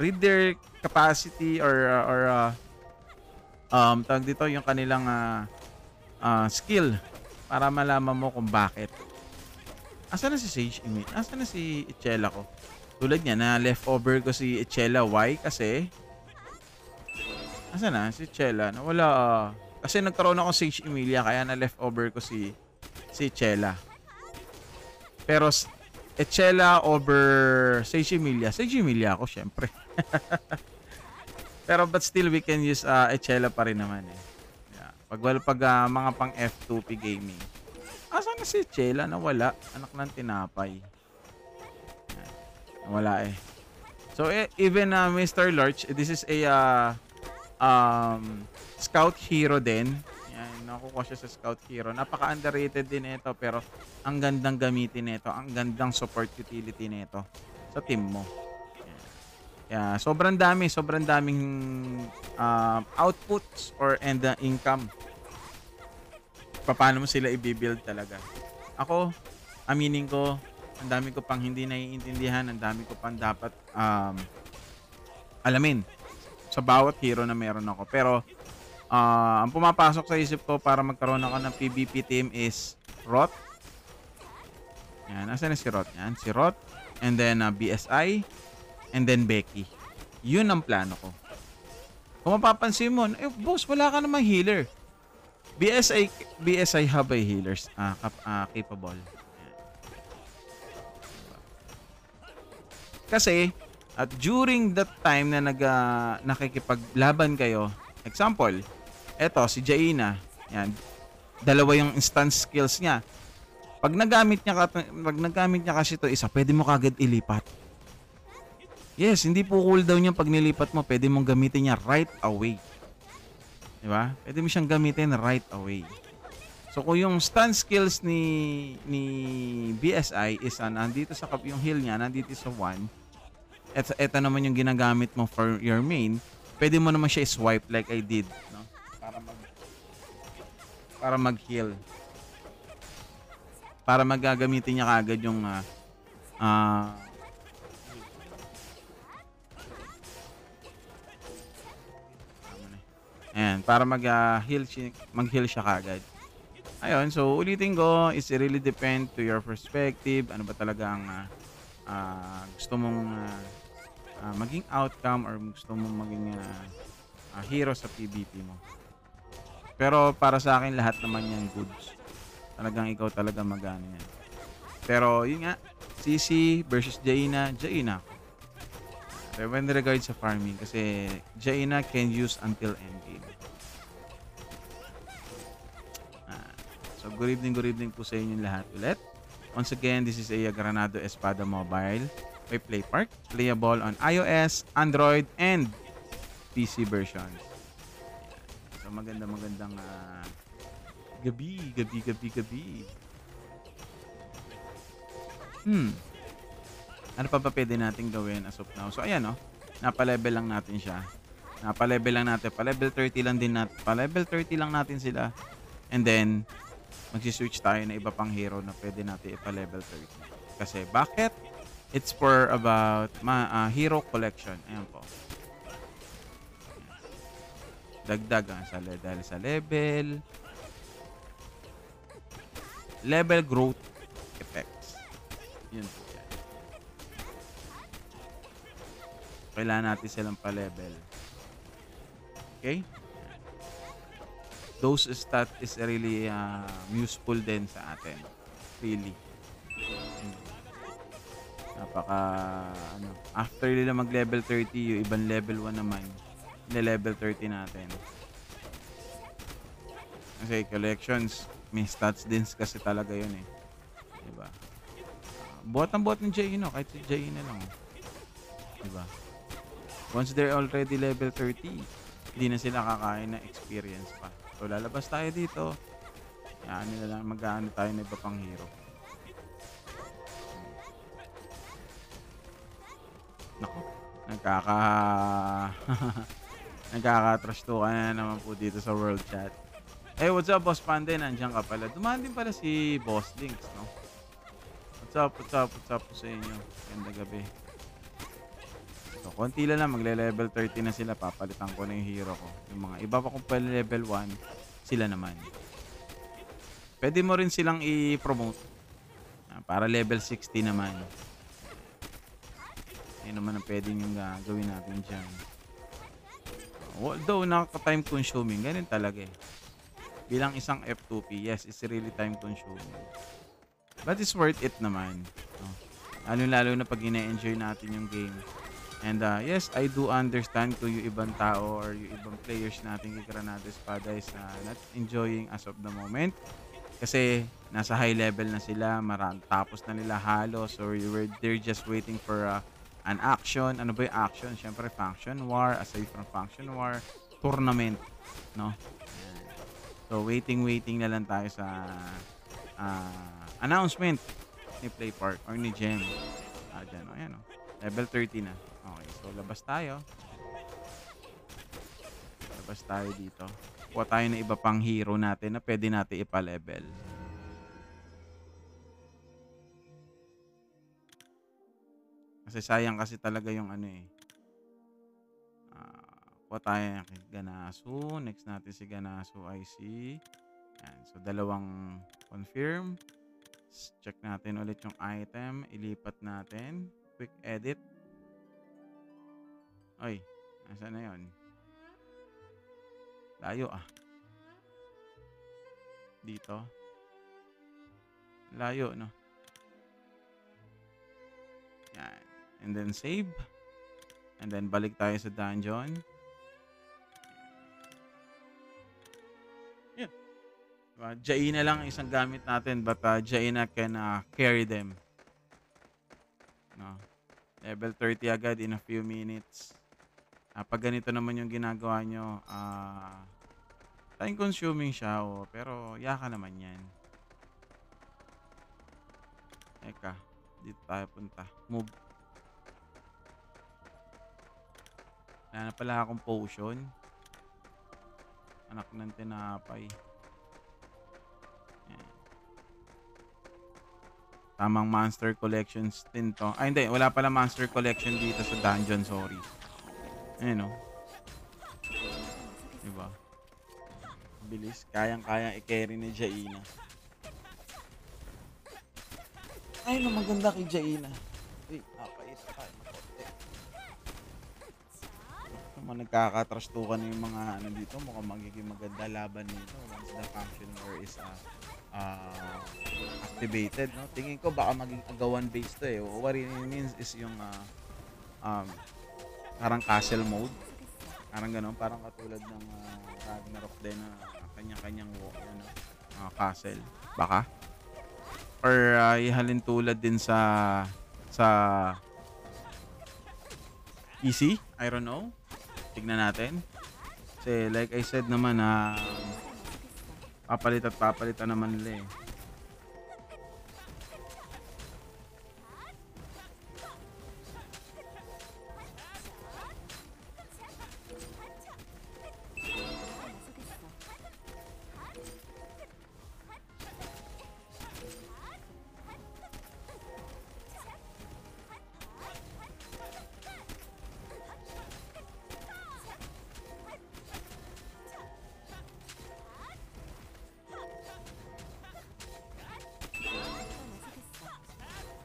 Speaker 1: read their capacity or tawag dito yung kanilang skill para malaman mo kung bakit. Asa na si Sage Emi? Asa na si Echela ko? Tulad niya na leftover ko si Echela. Why? Kasi, asa na? Si Echela. Nawala. Kasi nagkaroon ako Sage Emilia kaya na leftover ko si Echela. Pero Echela over Sage Emilia. Sage Emilia ako, syempre. Pero but still, we can use Echela pa rin naman eh. Yeah. Pag mga pang F2P gaming. Asa na si Echela? Nawala. Anak ng tinapay. Wala eh. So even Mr. Lurch, this is a scout hero din. Yan, nakukuha siya sa scout hero. Napaka-underrated din ito pero ang gandang gamitin nito, ang gandang support utility nito sa team mo. Yeah, sobrang daming outputs and income. Paano mo sila i-build talaga? Ako, aminin ko, ang dami ko pang hindi naiintindihan, ang dami ko pang dapat alamin sa bawat hero na meron ako. Pero ang pumapasok sa isip ko para magkaroon ako ng PvP team is Rot. Yan, asan na si Rot? Yan, si Rot. And then BSI. And then Becky. Yun ang plano ko. Kung mapapansin mo, boss, wala ka namang healer. BSI have a healers capable. Kasi, at during that time na nakikipaglaban kayo, example, eto, si Jaina, yan, dalawa yung instance skills niya. Pag nagamit niya kasi ito isa, pwede mo kagad ilipat. Yes, hindi po cooldown yung pag nilipat mo, pwede mong gamitin niya right away. Diba? Pwede mo siyang gamitin right away. So kung yung stun skills ni BSI is nandito sa yung heal niya, nandito sa 1. Ito naman yung ginagamit mo for your main. Pwede mo naman siya swipe like I did, no? Para mag-heal. Para magagamitin niya kagad yung ayan, para mag-heal siya kagad. Ayun, so ulitin ko, it really depend to your perspective. Ano ba talaga ang gusto mong maging outcome or gusto mong maging hero sa PvP mo. Pero para sa akin, lahat naman yan goods. Talagang ikaw talaga magana yan. Pero yun nga, CC versus Jaina ako. When regards sa farming, kasi Jaina can use until endgame. So good evening po sa inyo lahat ulit. Once again, this is a Granado Espada Mobile by PlayPark, playable on iOS, Android, and PC versions. So magandang gabi. Ano pa ba pwede natin gawin as of now? So ayan, napalevel lang natin siya. Pa-level 30 lang din natin. Pa-level 30 lang natin sila. And then magsi-switch tayo na iba pang hero na pwede natin ipa-level 30. Kasi bakit? It's for about hero collection. Ayan po. Dagdag dahil sa level growth effects. Yun po yan. Kailangan natin silang pa-level. Okay? Those stat is really useful din sa atin. Really. After nila mag-level 30, yung ibang level 1 naman, level 30 natin. Kasi collections, may stats din kasi talaga yun eh. Diba? Bot ng Jaina, kahit si Jaina lang. Diba? Once they're already level 30, hindi na sila kakain ng experience pa. So lalabas tayo dito. Yan nila lang, mag-aano tayo na iba pang hero. Nako, nagkaka-trash talk na naman po dito sa world chat. Hey, what's up, Boss Pande? Nandiyan ka pala. Dumaan din pala si Boss Links, no? What's up po sa inyo? Ganda gabi. So, konti lang, magle-level 30 na sila. Papalitan ko na yung hero ko. Yung mga iba pa kung pala level 1, sila naman. Pwede mo rin silang i-promote para level 60 naman. Ayun naman ang pwede yung gawin natin dyan. Although nakaka-time consuming, ganun talaga eh. Bilang isang F2P, yes, it's really time consuming. But it's worth it naman. No? Lalo-lalo na pag ine-enjoy natin yung game. And yes, I do understand kung yung ibang tao or yung ibang players natin kay Granada Espada is not enjoying as of the moment. Kasi nasa high level na sila, tapos na nila halos or they're just waiting for an action. Ano ba yung action? Siyempre, Faction War. Aside from Faction War, tournament. No? Ayan. So, waiting na lang tayo sa announcement ni Play Park or ni Gem. Dyan, ayan, level 30 na. Okay, so labas tayo. Labas tayo dito. Kuha tayo ng iba pang hero natin na pwede natin ipa-level. Kasi sayang kasi talaga yung ano eh. Kuha tayo ng Ganasu. Next natin si Ganasu IC. Yan. So, dalawang confirm. Check natin ulit yung item. Ilipat natin. Quick edit. Ay, nasaan na yun? Layo Dito. Layo, no? Yan. And then save. And then balik tayo sa dungeon. Yan. Jaina lang isang gamit natin, but Jaina can carry them. No? Level 30 agad in a few minutes. Pag ganito naman yung ginagawa nyo, time consuming siya, pero yaka naman yan. Eka, dito tayo punta. Move. Wala na pala akong potion. Anak ng tinapay. Yan. Tamang monster collections din to. Hindi. Wala pala monster collection dito sa dungeon. Sorry. Ayan, diba? Bilis. Kayang-kayang i-carry ni Jaina. Ay, maganda kay Jaina. Uy, napais tayo. Nagkakatrastukan yung mga ano dito. Mukhang magiging maganda laban nito once the function war is activated, no? Tingin ko baka maging agawan based to eh. What it means is yung parang castle mode. Parang gano'n. Parang katulad ng Ragnarok din na kanya-kanyang castle. Baka. Or ihalin tulad din sa PC. I don't know. Tignan natin. Kasi like I said naman papalitan naman nila eh.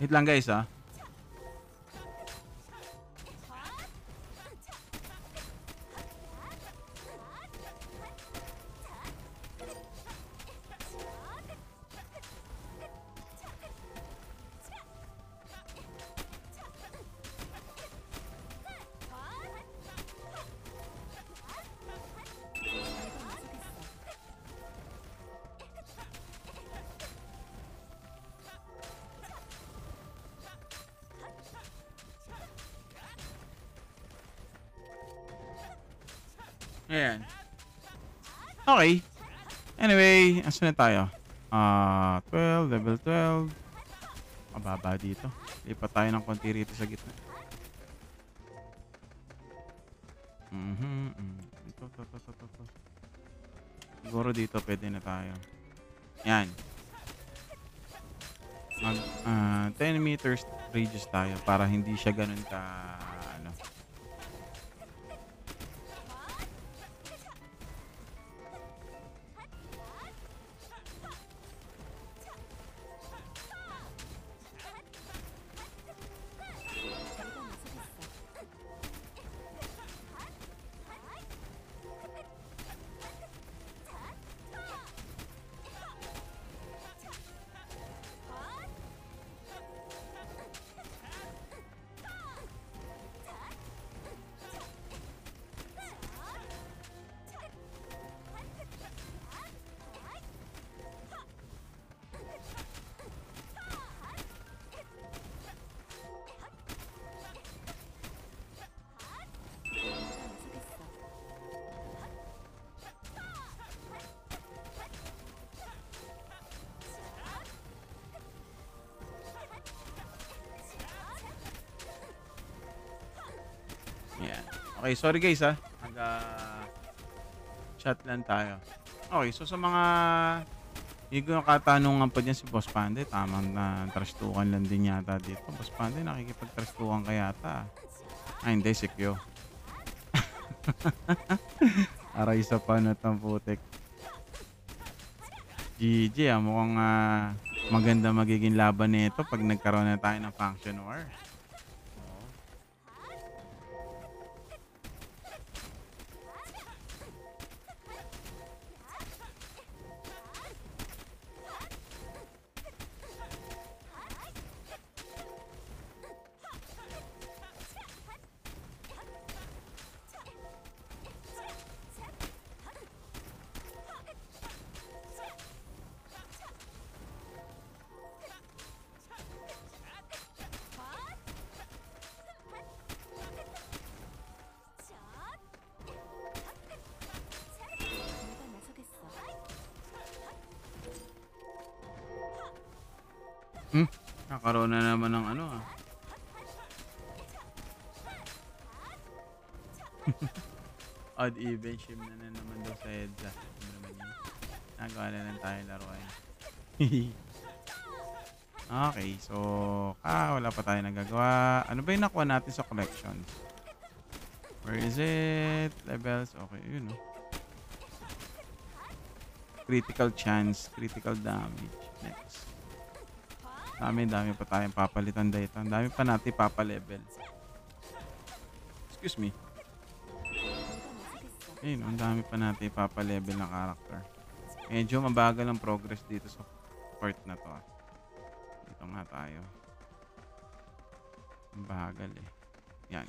Speaker 1: Hit lang guys Ayan. Okay. Anyway, asan na tayo? 12, level 12. Mababa dito. Lipat tayo ng konti rito sa gitna. Ito. Siguro dito pwede na tayo. Yan. Mag 10 meters radius tayo para hindi siya ganun ka Okay, sorry guys ha. Chat lang tayo. Okay, so sa mga hindi ko katanungan pa diyan si Boss Pande, tamang na trastukan lang din yata dito. Boss Pande, nakikipagtrastukan ka yata. Ay, hindi, si Kyo. Aray sa panat ng putik. GG mukhang maganda magiging laban nito pag nagkaroon na tayo ng faction war. Nakaroon na naman ng ano odd even shim na naman daw sa EDSA. Ano naman yun? Nagawa na lang tayo laruan. Okay, so wala pa tayo nagagawa. Ano ba yung nakuha natin sa collection? Where is it? Levels, okay, yun critical chance, critical damage. Next. Dami pa tayong papalitan dito. Ang dami pa natin papalevel. Excuse me. Ayun, ang dami pa natin papalevel na character. Medyo mabagal ang progress dito sa part na to. Dito nga tayo. Ang bagal Yan.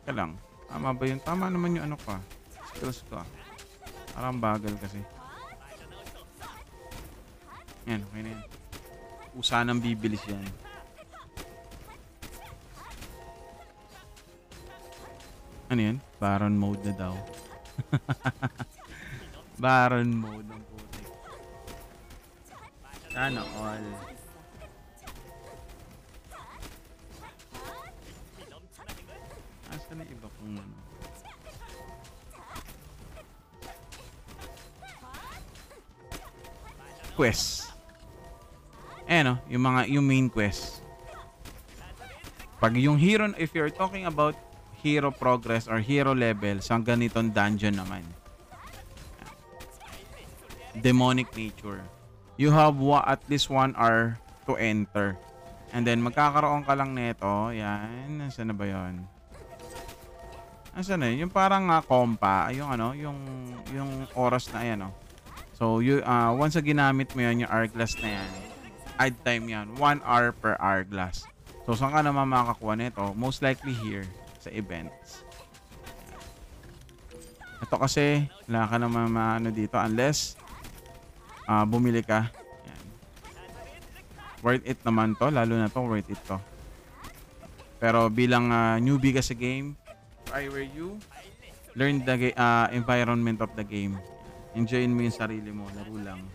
Speaker 1: Teka lang. Tama ba yun? Tama naman yung ano ko skills ko Parang bagal kasi. Yan, okay na yan. Sanang bibilis yan. Ano yan? Baron mode na daw. Baron mode ng putik. Sana all. Asa na iba kung ano? Quest. Yung main quest. Pag yung hero, if you're talking about hero progress or hero level, sa ganitong dungeon naman. Demonic nature. You have at least 1 hour to enter. And then magkakaroon ka lang nito. Yan. Nasaan na ba yun? Nasaan na yun? Yung parang kompa. Yung oras na yan. So, once na ginamit mo yan, yung hourglass na yan, add time yan. 1 hour per hourglass. So, saan ka naman makakuha nito? Most likely here sa events. Ito kasi, wala ka naman maano dito unless bumili ka. Yan. Worth it naman to. Lalo na to, worth it to. Pero bilang newbie ka sa game, if I were you, learn the environment of the game. Enjoyin mo yung sarili mo. Laro lang.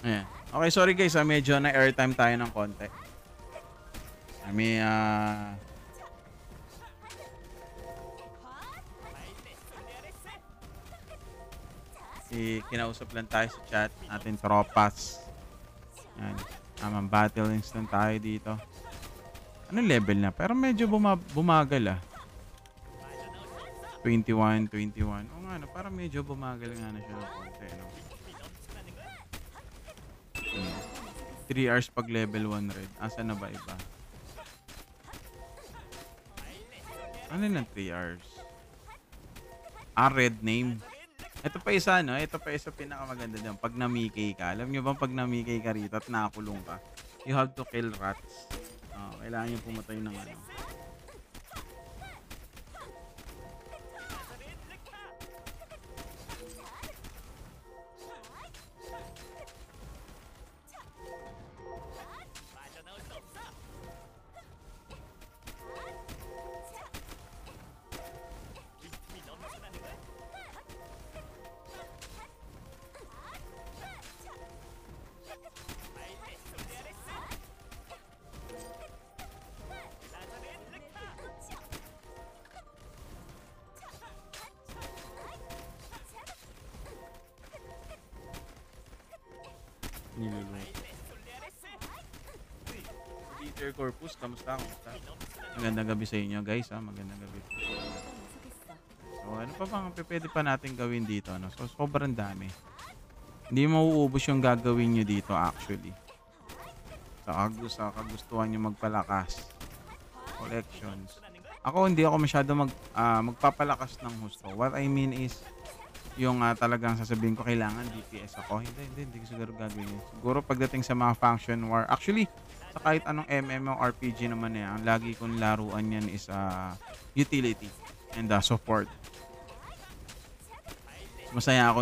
Speaker 1: Ayan. Okay, sorry guys, medyo na airtime tayo ng konti. Kinausap lang tayo sa chat natin tropas. Yan. Battle instant tayo dito. Anong level na? Pero medyo bumagal 21, 21. Oo nga, no, parang medyo bumagal nga na siya ng konti, no? 3 hours pag level 1 red. Asa na ba iba? Ano ng 3 hours? Red name. Ito pa isa, no? Ito pa isa pinakamaganda dyan. Pag na-Mickey ka. Alam nyo ba pag na-Mickey ka rito at nakakulong ka, you have to kill rats. Kailangan nyo pumatay ng ano. Niluluto. Peter Corpus, kamusta? Magandang gabi sa inyo, guys. Magandang gabi. So, ano pa bang pwede pa natin gawin dito? No? So, sobrang dami. Hindi mauubos yung gagawin nyo dito, actually. Sa kagustuhan nyo magpalakas. Collections. Ako, hindi ako masyado magpapalakas ng husto. What I mean is, yung talagang sasabihin ko kailangan DPS ako. Hindi ko siguro gagawin. Siguro pagdating sa mga function war. Actually, sa kahit anong MMORPG naman ang lagi kong laruan yan is utility and support. Mas masaya ako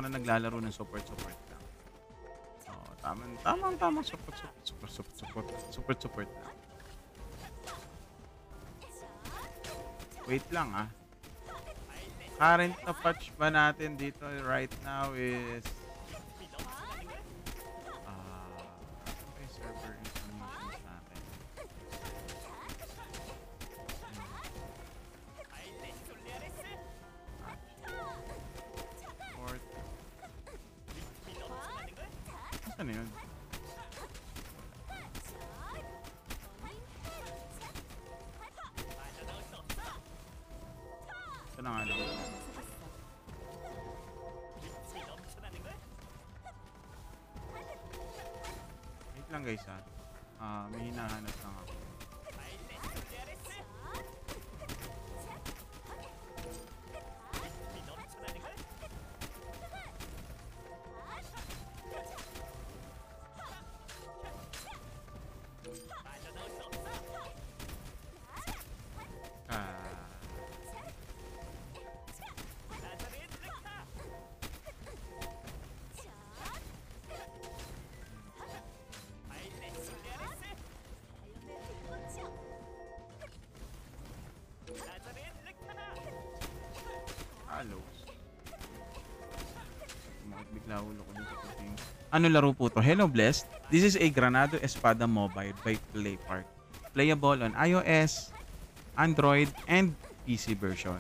Speaker 1: na naglalaro ng support lang. Tamang support lang. Wait lang Current na patch ba natin dito right now is okay, server information natin. Port. Saan na yun? Saan na nga lang? Lang guys may hinahanap lang ako. Bigla ulo ko dito. Ano laro po to? Hello Blessed. This is a Granado Espada mobile by Playpark. Playable on iOS, Android, and PC version.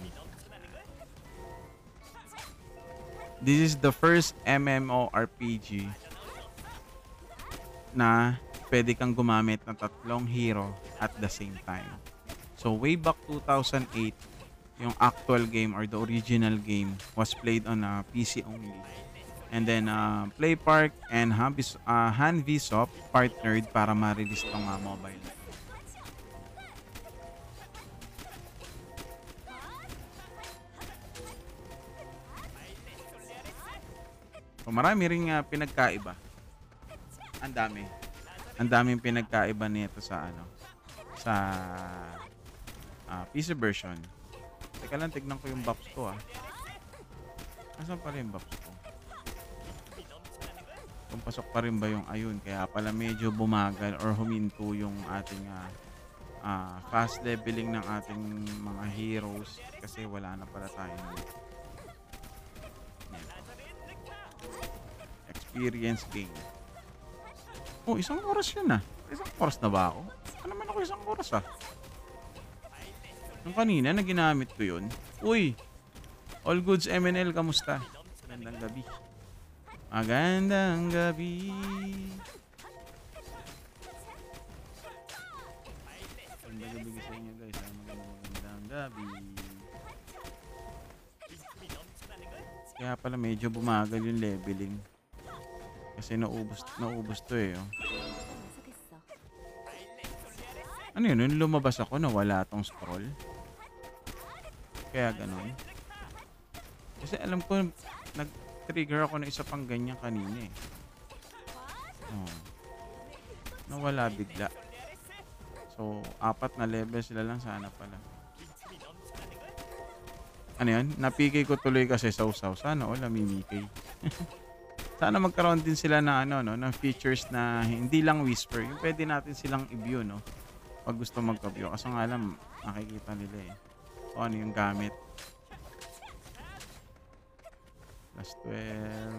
Speaker 1: This is the first MMORPG na pwede kang gumamit ng tatlong hero at the same time. So way back 2008, yung actual game or the original game was played on PC only. And then Playpark and Hanvisoft partnered para ma-release tong mobile. So marami ring pinagkaiba. Ang daming pinagkaiba nito sa PC version. Teka lang, tignan ko yung box ko Nasaan pala yung box ko? Kung pasok pa rin ba yung ayun, kaya pala medyo bumagal or huminto yung ating fast leveling ng ating mga heroes kasi wala na pala tayo experience gain. Oh, 1 oras yun 1 oras na ba ako? Ano naman ako 1 oras Nung kanina na ginamit ko yun. Uy! All goods MNL, kamusta? Magandang gabi. Magandang gabi. Magandang gabi sa inyo guys. Magandang gabi. Kaya pala medyo bumagal yung leveling. Kasi naubos to eh. Oh. Ano yun? Nung lumabas ako, nawala tong scroll. Kaya ganun. Kasi alam ko, nag-trigger ako ng isa pang ganyan kanina eh. Oh. Nawala bigla. So, 4 na level sila lang sana pala. Ano yun? Napikay ko tuloy kasi sausaw. Sana all namimikay. Sana magkaroon din sila na ng features na hindi lang whisper. Yung pwede natin silang i-view, no? Pag gusto magka-view. Kasi nga alam, nakikita nila eh. O ano yung gamit. Plus 12.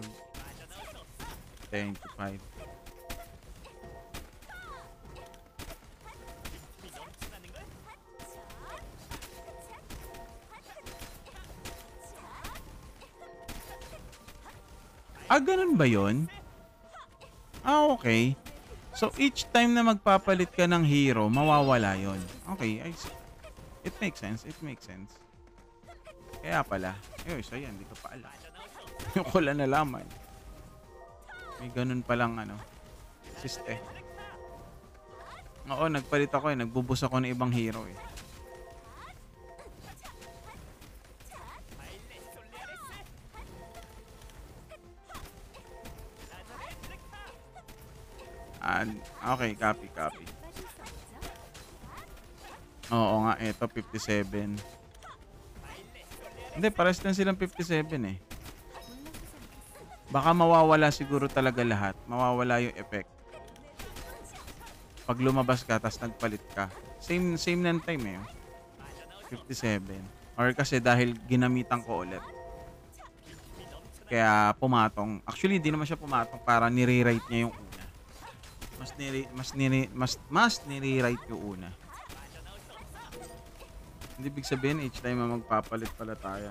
Speaker 1: 10 to 5. Ganun ba yun? Okay. So, each time na magpapalit ka ng hero, mawawala yon. Okay, I see. It makes sense. It makes sense. Kaya pala. So yan, hindi ko pa alam. Yung ko lang nalaman. May ganun palang siste. Oo, nagpalit ako eh. Nagbubus ako ng ibang hero eh. Okay, copy. Oo nga, eto 57. Hindi, pares lang silang 57 eh. Baka mawawala siguro talaga lahat. Mawawala yung effect. Pag lumabas ka, tas nagpalit ka. Same ng time eh. 57. Or kasi dahil ginamitan ko ulit. Kaya pumatong. Actually, hindi naman siya pumatong. Para nire-rate niya yung una. Mas nire-rate yung una. Hindi big sabihin, each time magpapalit pala tayo.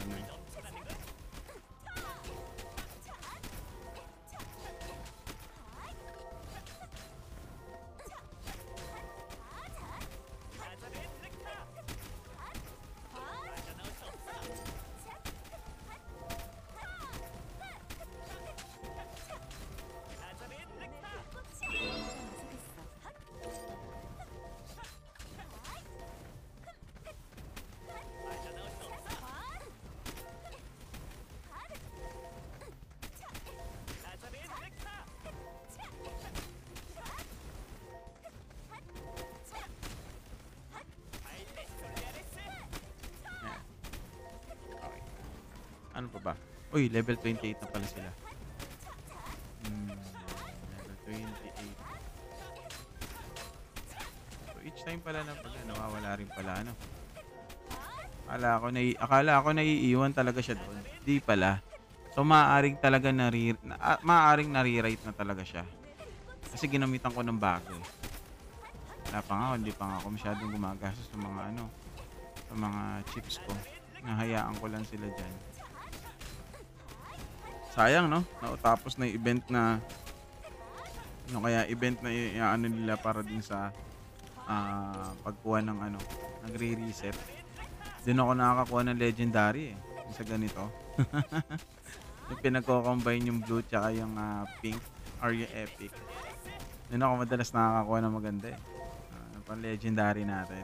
Speaker 1: Ano pa ba? Uy, level 28 na pala sila. Level 28. So, each time pala na pag nawawala rin pala, Akala ko naiiwan talaga siya doon. Di pala. So, maaaring nare-rate na talaga siya. Kasi ginamitan ko ng bago eh. Wala pa nga, hindi pa nga ako masyadong gumagastos sa mga chips ko. Nahayaan ko lang sila dyan. Sayang, no? Tapos na yung event na event na nila para din sa pagkuha ng nagre-reset. Doon ako nakakakuha ng legendary eh. Sa ganito. Yung pinagko-combine yung blue tsaka yung pink or yung epic. Doon ako madalas nakakakuha ng maganda eh. Pang legendary natin.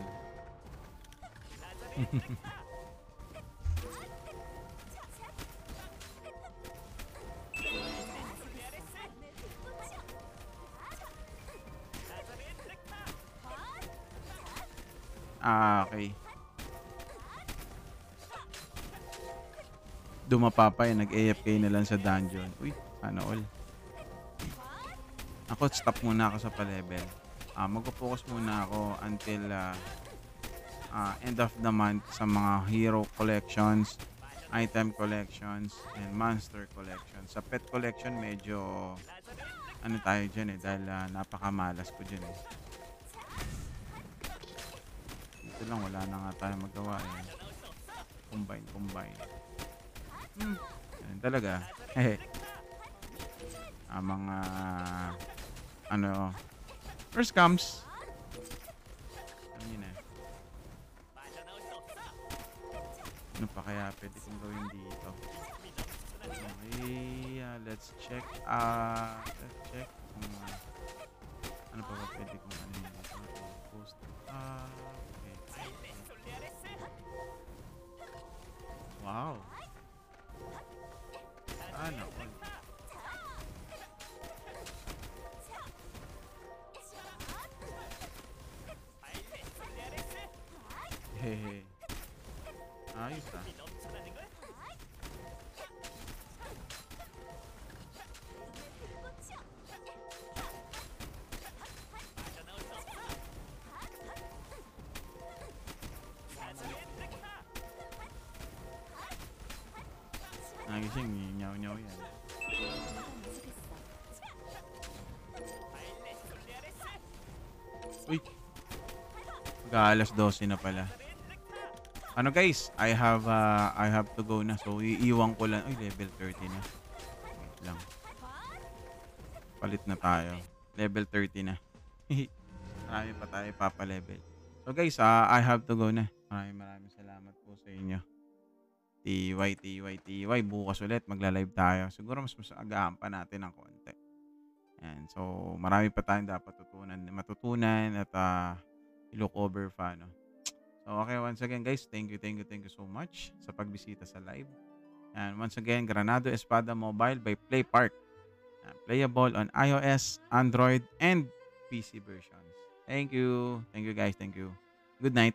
Speaker 1: Okay. Dumapapay, nag-AFK na lang sa dungeon. Uy, sana all. Ako, stop muna ako sa pa-level. Mag-focus muna ako until end of the month sa mga hero collections, item collections, and monster collections. Sa pet collection, medyo tayo dyan eh, dahil napakamalas ko dyan eh. Dito lang, wala na nga tayo magawa eh. Combine. Yan talaga. Mga first comes. Ano pa kaya pwede kong gawin dito? Okay, let's check. Let's check kung ano pa ba pwede kong ano yun dito. Post. Okay. Wow. Ano? Hehe. Ayos ah. Nagising, nyaw-nyaw yan. Uy, mag-aalas 12 na pala. Ano guys, I have to go na. So iiwan ko lang. Uy, level 30 na. Wait lang. Palit na tayo. Level 30 na. Marami pa tayo papa-level. So guys, I have to go na. Maraming salamat po sa inyo. TY. Bukas ulit magla-live tayo. Siguro mas agahan pa natin ng konti. And so marami pa tayong dapat matutunan at i-look over pa, no? So okay, once again guys, thank you so much sa pagbisita sa live. And once again, Granado Espada Mobile by PlayPark. Playable on iOS, Android, and PC versions. Thank you guys. Thank you. Good night.